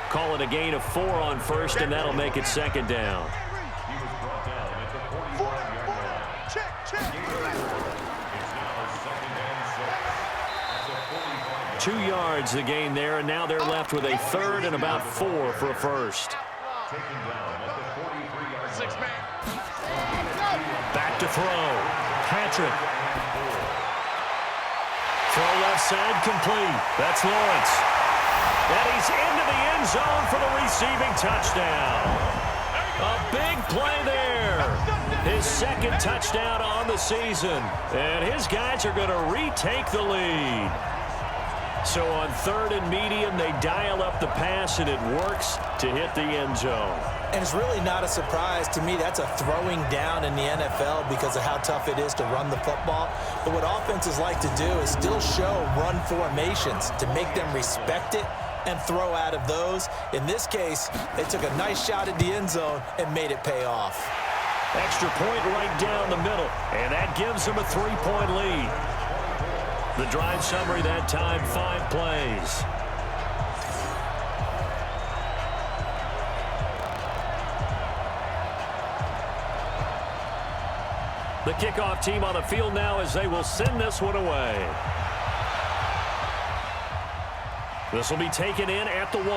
Call it a gain of 4 on 1st, and that'll make it 2nd down.
He was brought down at the 45-yard line.
Check.
It's now 2nd and 6. That's a 45-yard
2 yards the gain there, and now they're left with a 3rd and about 4 for a 1st.
taken down at the 43-yard line.
Back to throw. Patrick. Throw left side complete. That's Lawrence. And he's into the end zone for the receiving touchdown. A big play there. His 2nd touchdown on the season. And his guys are going to retake the lead. So on 3rd and medium, they dial up the pass, and it works to hit the end zone.
And it's really not a surprise to me. That's a throwing down in the NFL because of how tough it is to run the football. But what offenses like to do is still show run formations to make them respect it and throw out of those. In this case, they took a nice shot at the end zone and made it pay off.
Extra point right down the middle, and that gives them a 3-point lead. The drive summary that time, 5 plays. The kickoff team on the field now as they will send this one away. This will be taken in at the 1.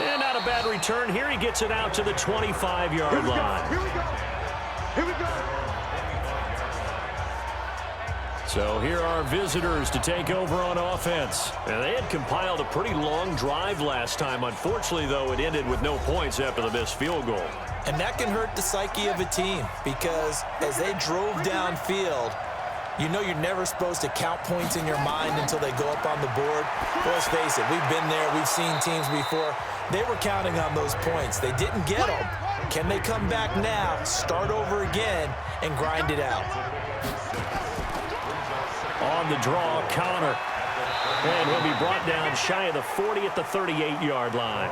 And not a bad return here. He gets it out to the 25-yard line.
Here we go.
So here are visitors to take over on offense. And they had compiled a pretty long drive last time. Unfortunately, though, it ended with no points after the missed field goal.
And that can hurt the psyche of a team because as they drove downfield, you know you're never supposed to count points in your mind until they go up on the board. Well, let's face it, we've been there. We've seen teams before. They were counting on those points. They didn't get them. Can they come back now, start over again, and grind it out?
On the draw, Connor. And he'll be brought down shy of the 40 at the 38-yard line.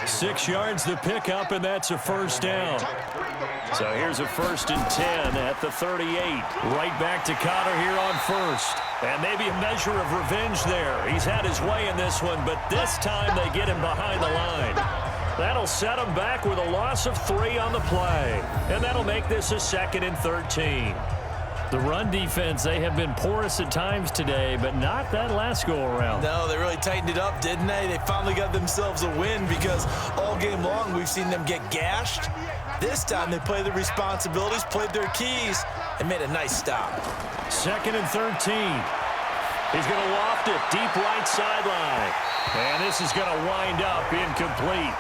6 yards to pick up, and that's a 1st down. So here's a 1st and 10 at the 38. Right back to Connor here on 1st. And maybe a measure of revenge there. He's had his way in this one, but this time they get him behind the line. That'll set him back with a loss of 3 on the play. And that'll make this a 2nd and 13. The run defense, they have been porous at times today, but not that last go-around.
No, they really tightened it up, didn't they? They finally got themselves a win because all game long we've seen them get gashed. This time they played their responsibilities, played their keys, and made a nice stop.
2nd and 13. He's going to loft it deep right sideline. And this is going to wind up incomplete.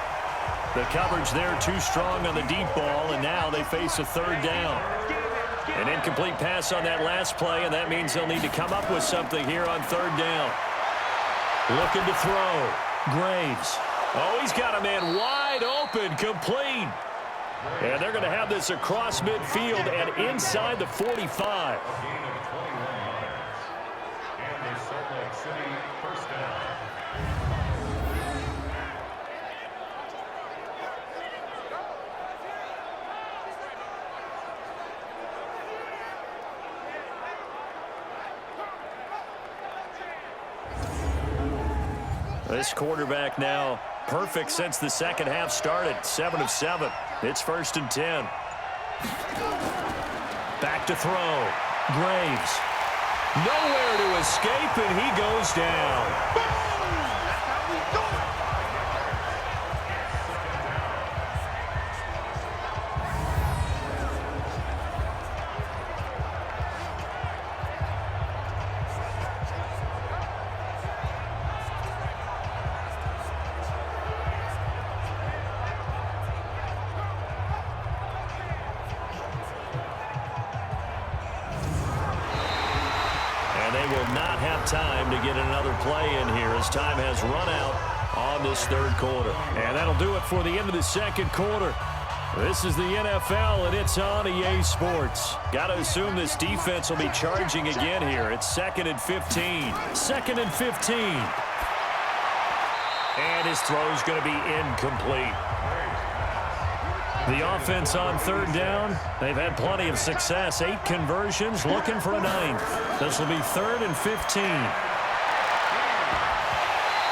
The coverage there too strong on the deep ball, and now they face a 3rd down. An incomplete pass on that last play, and that means they'll need to come up with something here on 3rd down. Looking to throw. Graves. Oh, he's got a man wide open, complete. And they're going to have this across midfield and inside the 45.
City, first down.
This quarterback now perfect since the second half started. 7 of 7. It's 1st and 10. Back to throw. Graves. Nowhere to escape, and he goes down. Time to get another play in here as time has run out on this third quarter. And that'll do it for the end of the second quarter. This is the NFL, and it's on EA Sports. Got to assume this defense will be charging again here. It's 2nd and 15. 2nd and 15. And his throw's going to be incomplete. The offense on 3rd down, they've had plenty of success. 8 conversions, looking for a 9th. This will be 3rd and 15.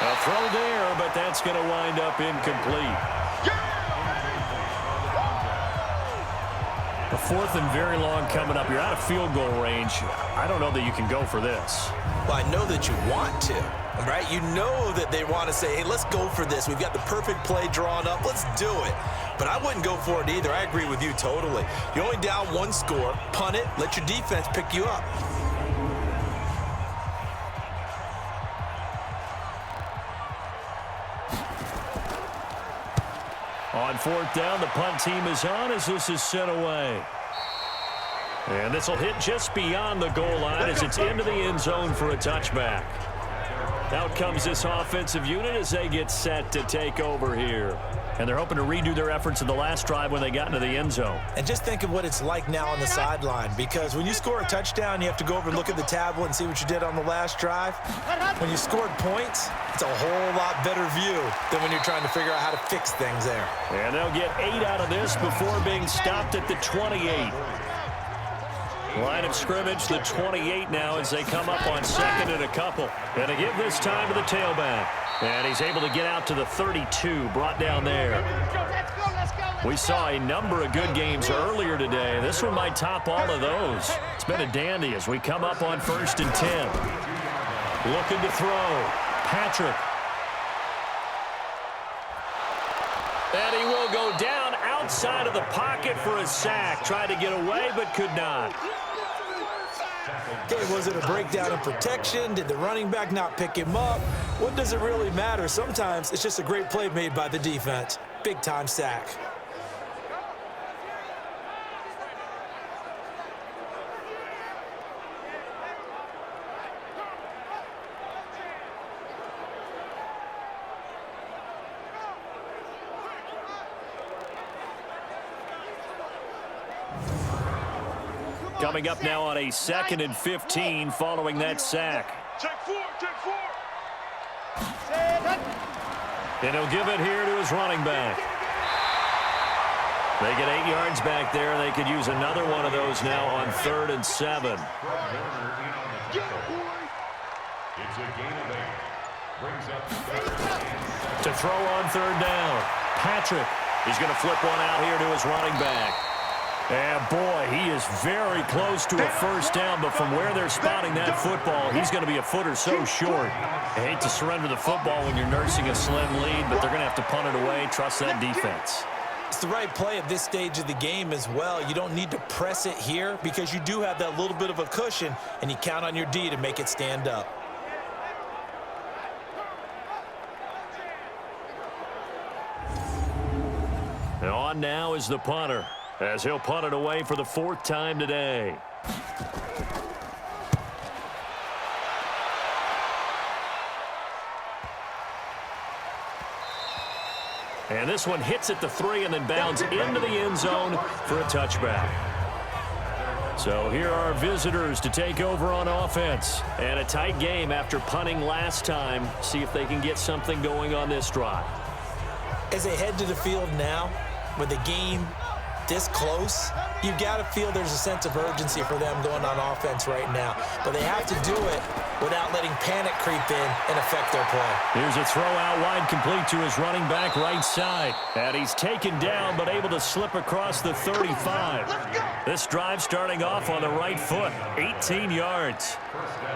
A throw there, but that's going to wind up incomplete. The 4th and very long coming up. You're out of field goal range. I don't know that you can go for this.
Well, I know that you want to, right? You know that they want to say, hey, let's go for this. We've got the perfect play drawn up. Let's do it. But I wouldn't go for it either. I agree with you totally. You're only down 1 score. Punt it. Let your defense pick you up.
On 4th down, the punt team is on as this is sent away. And this will hit just beyond the goal line as it's into the end zone for a touchback. Out comes this offensive unit as they get set to take over here. And they're hoping to redo their efforts in the last drive when they got into the end zone.
And just think of what it's like now on the sideline, because when you score a touchdown, you have to go over and look at the tablet and see what you did on the last drive. When you scored points, it's a whole lot better view than when you're trying to figure out how to fix things there.
And they'll get 8 out of this before being stopped at the 28. Line of scrimmage, the 28 now as they come up on 2nd and a couple. And to give this time to the tailback. And he's able to get out to the 32, brought down there. We saw a number of good games earlier today. This one might top all of those. It's been a dandy as we come up on 1st and 10. Looking to throw. Patrick. And he will go down outside of the pocket for a sack. Tried to get away, but could not.
Okay, was it a breakdown in protection? Did the running back not pick him up? What does it really matter? Sometimes it's just a great play made by the defense. Big-time sack.
Coming up now on a 2nd and 15 following that sack.
Check 4, check 4.
And he'll give it here to his running back. They get 8 yards back there. They could use another one of those now on 3rd and 7.
It's a gain of 8. Brings up 3rd and 7.
To throw on 3rd down. Patrick is going to flip one out here to his running back. And boy, he is very close to a first down, but from where they're spotting that football, he's going to be a foot or so short. I hate to surrender the football when you're nursing a slim lead, but they're going to have to punt it away. Trust that defense.
It's the right play at this stage of the game as well. You don't need to press it here because you do have that little bit of a cushion, and you count on your D to make it stand up.
And on now is the punter, as he'll punt it away for the 4th time today. And this one hits at the 3 and then bounds into the end zone for a touchback. So here are visitors to take over on offense. And a tight game after punting last time. See if they can get something going on this drive.
As they head to the field now, with the game this close, you've got to feel there's a sense of urgency for them going on offense right now. But they have to do it without letting panic creep in and affect their play.
Here's a throw out wide, complete to his running back right side. And he's taken down, but able to slip across the 35. This drive starting off on the right foot, 18 yards.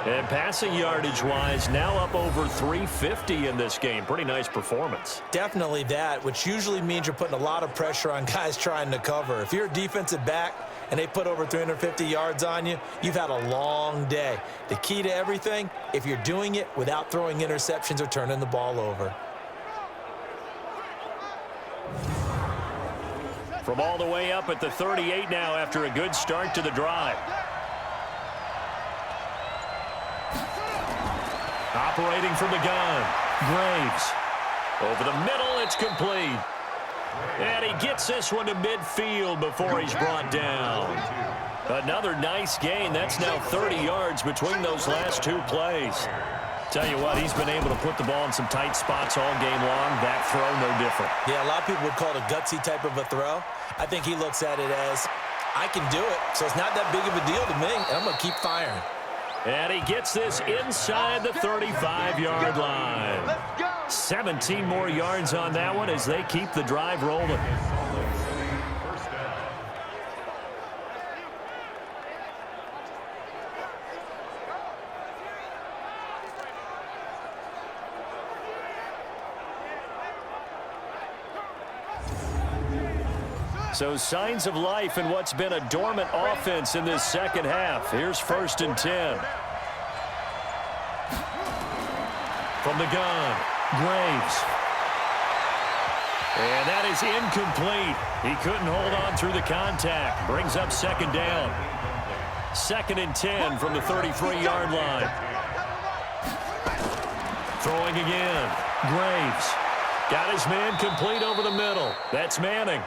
And passing yardage-wise, now up over 350 in this game. Pretty nice performance.
Definitely that, which usually means you're putting a lot of pressure on guys trying to cover. If you're a defensive back and they put over 350 yards on you, you've had a long day. The key to everything, if you're doing it without throwing interceptions or turning the ball over.
From all the way up at the 38 now after a good start to the drive. Operating from the gun, Graves. Over the middle, it's complete. And he gets this one to midfield before he's brought down. Another nice gain. That's now 30 yards between those last two plays. Tell you what, he's been able to put the ball in some tight spots all game long. That throw, no different.
Yeah, a lot of people would call it a gutsy type of a throw. I think he looks at it as, I can do it, so it's not that big of a deal to me, and I'm going to keep firing.
And he gets this inside the 35-yard line. 17 more yards on that one as they keep the drive rolling. So signs of life in what's been a dormant offense in this second half. Here's 1st and 10. From the gun, Graves. And that is incomplete. He couldn't hold on through the contact. Brings up 2nd down. 2nd and 10 from the 33-yard line. Throwing again, Graves. Got his man complete over the middle. That's Manning.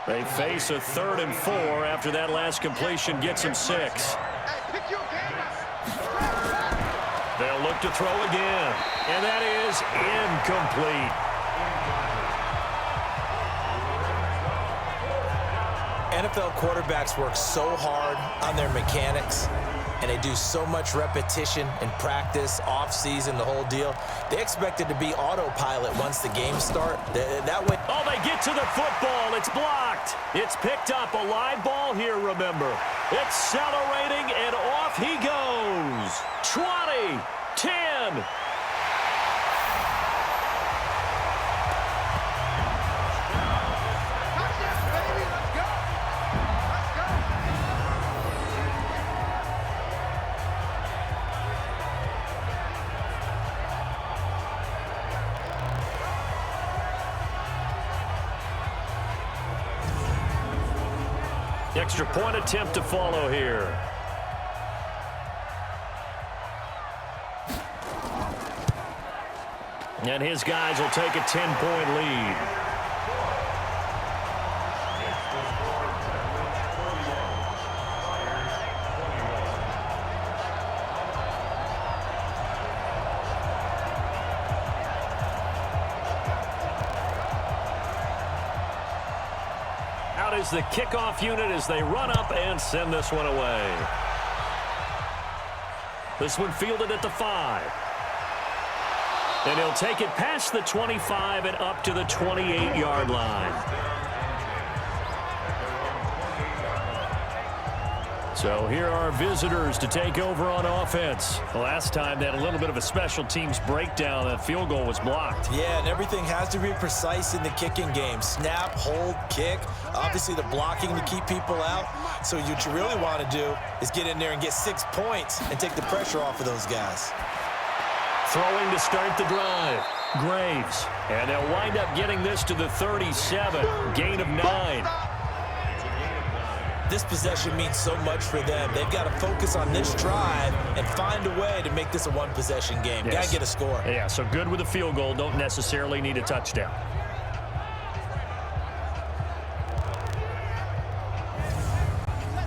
They face a 3rd and 4 after that last completion gets him 6. They'll look to throw again, and that is incomplete.
NFL quarterbacks work so hard on their mechanics, and they do so much repetition in practice, off-season, the whole deal. They expect it to be autopilot once the games start. That way.
Oh, they get to the football. It's blocked. It's picked up. A live ball here, remember. Accelerating, and off he goes. 20, 10. Extra point attempt to follow here. And his guys will take a 10-point lead. Out is the kickoff unit as they run up and send this one away. This one fielded at the 5. And he'll take it past the 25 and up to the 28-yard line. So here are visitors to take over on offense. Last time they had a little bit of a special teams breakdown. That field goal was blocked.
Yeah, and everything has to be precise in the kicking game. Snap, hold, kick. Obviously the blocking to keep people out. So what you really want to do is get in there and get 6 points and take the pressure off of those guys.
Throwing to start the drive, Graves. And they'll wind up getting this to the 37. Gain of 9.
This possession means so much for them. They've got to focus on this drive and find a way to make this a one-possession game.
Yes.
Got to get a score.
Yeah, so good with a field goal. Don't necessarily need a touchdown.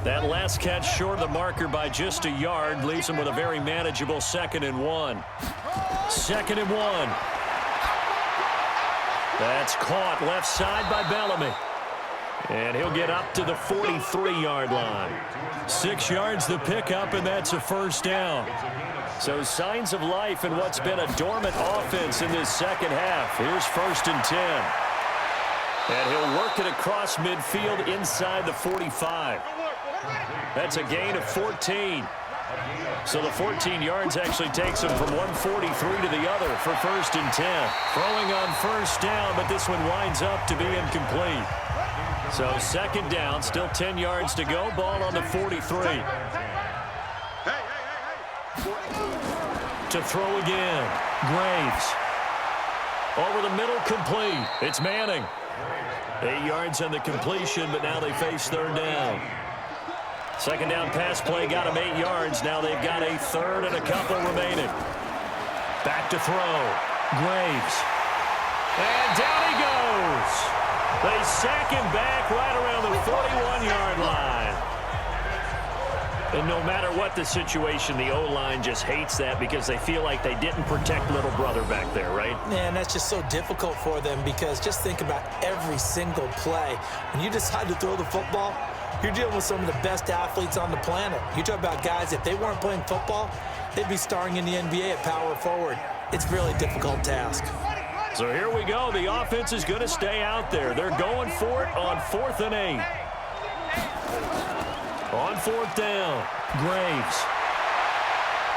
That last catch short of the marker by just a yard leaves him with a very manageable 2nd and 1. 2nd and 1. That's caught left side by Bellamy. And he'll get up to the 43-yard line. 6 yards the pickup, and that's a first down. So signs of life in what's been a dormant offense in this second half. Here's 1st and 10. And he'll work it across midfield inside the 45. That's a gain of 14. So the 14 yards actually takes him from 143 to the other for 1st and 10. Throwing on first down, but this one winds up to be incomplete. So 2nd down, still 10 yards to go. Ball on the 43. To throw again. Graves. Over the middle, complete. It's Manning. 8 yards on the completion, but now they face 3rd down. 2nd down pass play got them 8 yards. Now they've got a 3rd and a couple remaining. Back to throw. Graves. And down he goes. They sack him back right around the 41-yard line. And no matter what the situation, the O-line just hates that because they feel like they didn't protect little brother back there, right?
Man, that's just so difficult for them because just think about every single play. When you decide to throw the football, you're dealing with some of the best athletes on the planet. You talk about guys, if they weren't playing football, they'd be starring in the NBA at power forward. It's a really difficult task.
So here we go. The offense is going to stay out there. They're going for it on 4th and 8. On 4th down, Graves.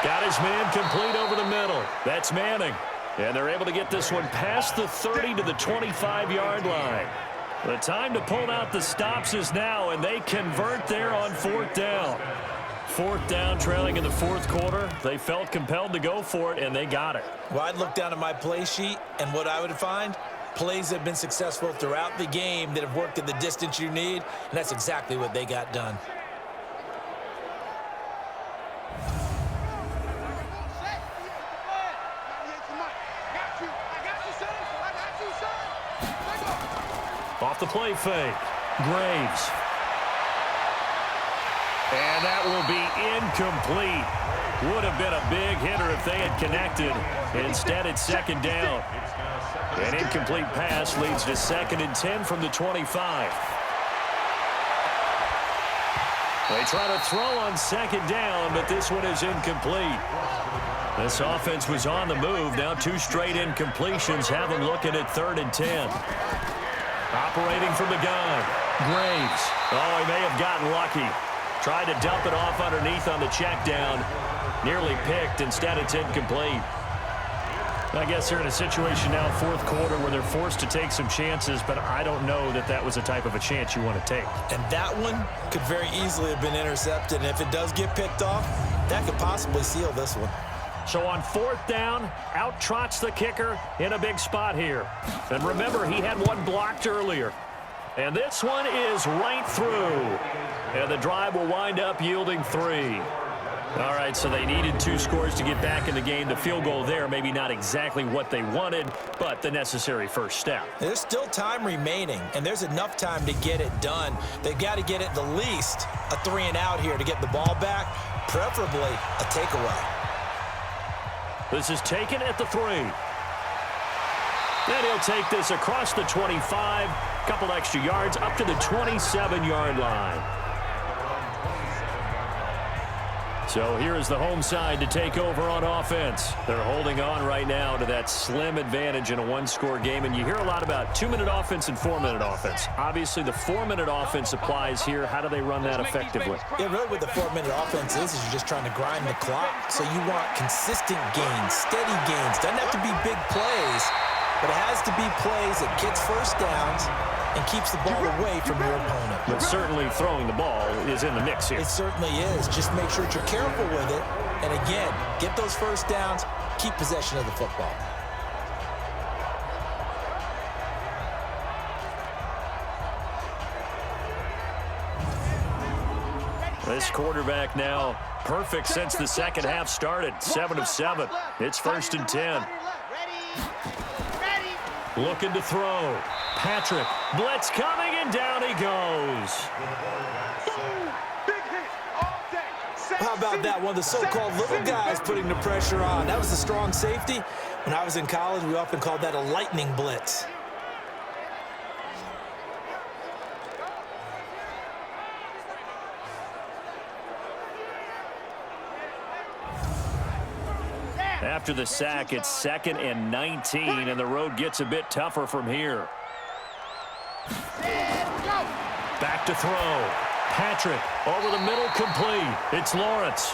Got his man complete over the middle. That's Manning. And they're able to get this one past the 30 to the 25-yard line. The time to pull out the stops is now, and they convert there on 4th down. 4th down, trailing in the 4th quarter. They felt compelled to go for it, and they got it.
Well, I'd look down at my play sheet, and what I would find, plays have been successful throughout the game that have worked at the distance you need, and that's exactly what they got done.
Off the play fake. Graves. And that will be incomplete. Would have been a big hitter if they had connected. Instead, it's 2nd down. An incomplete pass leads to 2nd and 10 from the 25. They try to throw on 2nd down, but this one is incomplete. This offense was on the move. Now 2 straight incompletions have them looking at 3rd and 10. Operating from the gun. Graves. Oh, he may have gotten lucky. Tried to dump it off underneath on the check down. Nearly picked. Instead, it's incomplete. I guess they're in a situation now, 4th quarter, where they're forced to take some chances, but I don't know that that was the type of a chance you want to take.
And that one could very easily have been intercepted. And if it does get picked off, that could possibly seal this one.
So on 4th down, out trots the kicker in a big spot here. And remember, he had one blocked earlier. And this one is right through. And the drive will wind up yielding 3. All right, so they needed 2 scores to get back in the game. The field goal there, maybe not exactly what they wanted, but the necessary first step.
There's still time remaining, and there's enough time to get it done. They've got to get at the least a 3 and out here to get the ball back, preferably a takeaway.
This is taken at the 3. Then he'll take this across the 25, couple extra yards up to the 27-yard line. So here is the home side to take over on offense. They're holding on right now to that slim advantage in a 1-score game. And you hear a lot about 2-minute offense and 4-minute offense. Obviously, the 4-minute offense applies here. How do they run that effectively?
Yeah, really what the 4-minute offense is you're just trying to grind the clock. So you want consistent gains, steady gains. Doesn't have to be big plays, but it has to be plays that gets first downs and keeps the ball away from your opponent.
But certainly throwing the ball is in the mix here.
It certainly is. Just make sure that you're careful with it. And again, get those first downs, keep possession of the football.
This quarterback now perfect since the second half started. 7 of 7. It's 1st and 10. Looking to throw. Patrick. Blitz coming, and down he goes.
How about that? One of the so-called little guys putting the pressure on. That was the strong safety. When I was in college, we often called that a lightning blitz.
After the sack, it's 2nd and 19, and the road gets a bit tougher from here. Back to throw. Patrick over the middle, complete. It's Lawrence.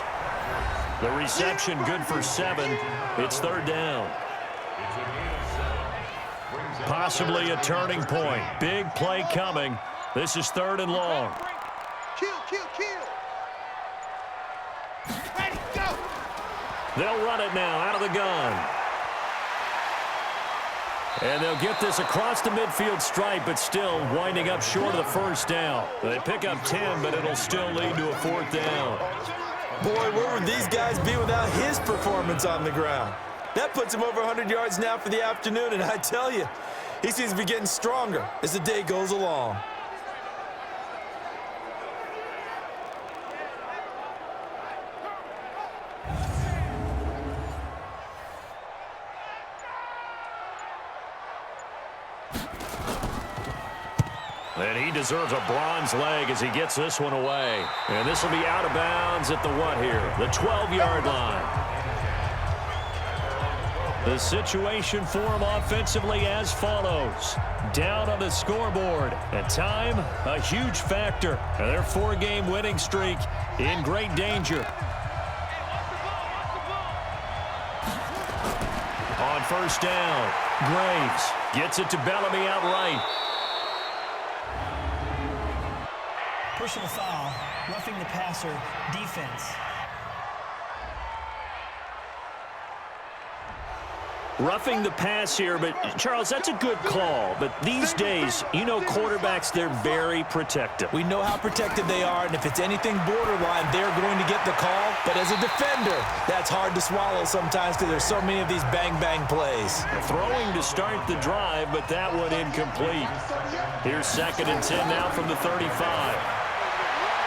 The reception good for 7. It's 3rd down. Possibly a turning point. Big play coming. This is 3rd and long.
Kill. Ready, go.
They'll run it now out of the gun. And they'll get this across the midfield stripe, but still winding up short of the 1st down. They pick up 10, but it'll still lead to a 4th down.
Boy, where would these guys be without his performance on the ground? That puts him over 100 yards now for the afternoon, and I tell you, he seems to be getting stronger as the day goes along.
And he deserves a bronze leg as he gets this one away. And this will be out of bounds at the what here? The 12-yard line. The situation for him offensively as follows. Down on the scoreboard. And time, a huge factor. And their 4-game winning streak in great danger. On 1st down, Graves gets it to Bellamy outright.
Personal foul, roughing the passer, defense.
Roughing the pass here, but Charles, that's a good call. But these days, you know quarterbacks, they're very protective.
We know how protected they are, and if it's anything borderline, they're going to get the call. But as a defender, that's hard to swallow sometimes because there's so many of these bang-bang plays.
Throwing to start the drive, but that one incomplete. Here's 2nd and 10 now from the 35.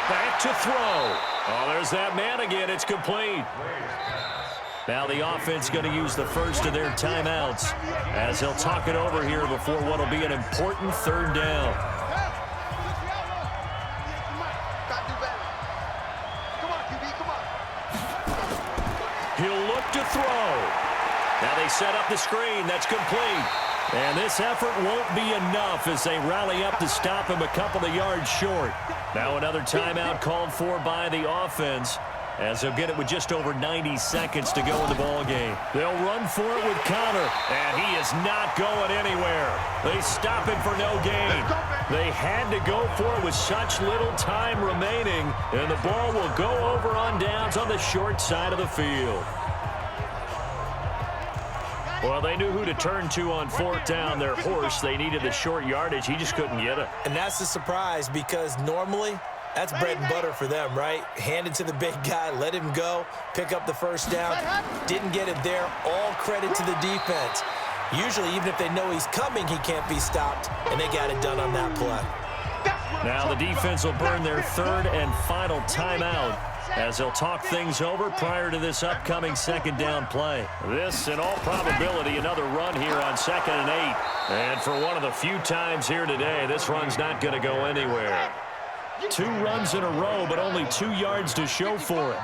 Back to throw. Oh, there's that man again. It's complete. Now the offense going to use the first of their timeouts as they'll talk it over here before what will be an important 3rd down. He'll look to throw. Now they set up the screen. That's complete. And this effort won't be enough as they rally up to stop him a couple of yards short. Now another timeout called for by the offense as they'll get it with just over 90 seconds to go in the ball game. They'll run for it with Connor, and he is not going anywhere. They stop him for no gain. They had to go for it with such little time remaining, and the ball will go over on downs on the short side of the field. Well, they knew who to turn to on 4th down. Their horse, they needed the short yardage. He just couldn't get it.
And that's a surprise because normally that's bread and butter for them, right? Hand it to the big guy, let him go, pick up the 1st down. Didn't get it there. All credit to the defense. Usually, even if they know he's coming, he can't be stopped, and they got it done on that play.
Now the defense will burn their 3rd and final timeout as they'll talk things over prior to this upcoming 2nd down play. This, in all probability, another run here on 2nd and 8. And for one of the few times here today, this run's not going to go anywhere. 2 runs in a row, but only 2 yards to show for it.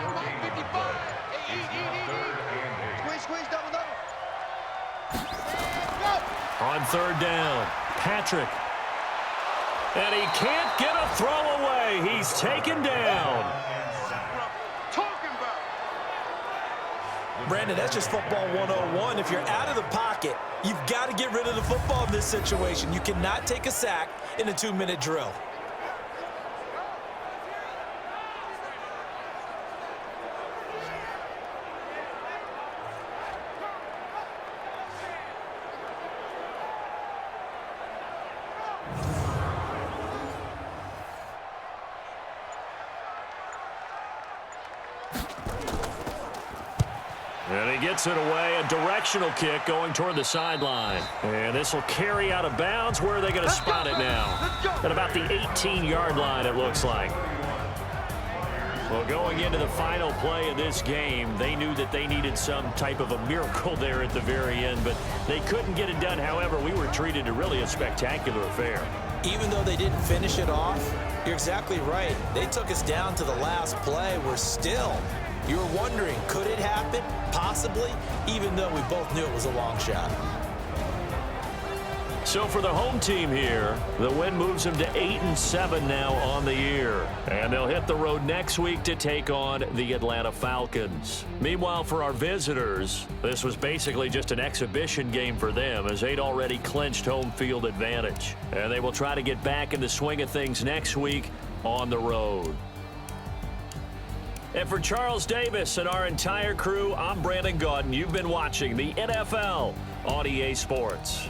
On 3rd down, Patrick. And he can't get a throw away. He's taken down.
Brandon, that's just football 101. If you're out of the pocket, you've got to get rid of the football in this situation. You cannot take a sack in a 2-minute drill.
And he gets it away, a directional kick going toward the sideline. And this will carry out of bounds. Where are they going to spot it now? At about the 18-yard line, it looks like. Well, going into the final play of this game, they knew that they needed some type of a miracle there at the very end, but they couldn't get it done. However, we were treated to really a spectacular affair.
Even though they didn't finish it off, you're exactly right. They took us down to the last play. We're still, you were wondering, could it happen? Possibly, even though we both knew it was a long shot.
So for the home team here, the win moves them to 8-7 now on the year. And they'll hit the road next week to take on the Atlanta Falcons. Meanwhile, for our visitors, this was basically just an exhibition game for them as they'd already clinched home field advantage. And they will try to get back in the swing of things next week on the road. And for Charles Davis and our entire crew, I'm Brandon Gaudin. You've been watching the NFL on EA Sports.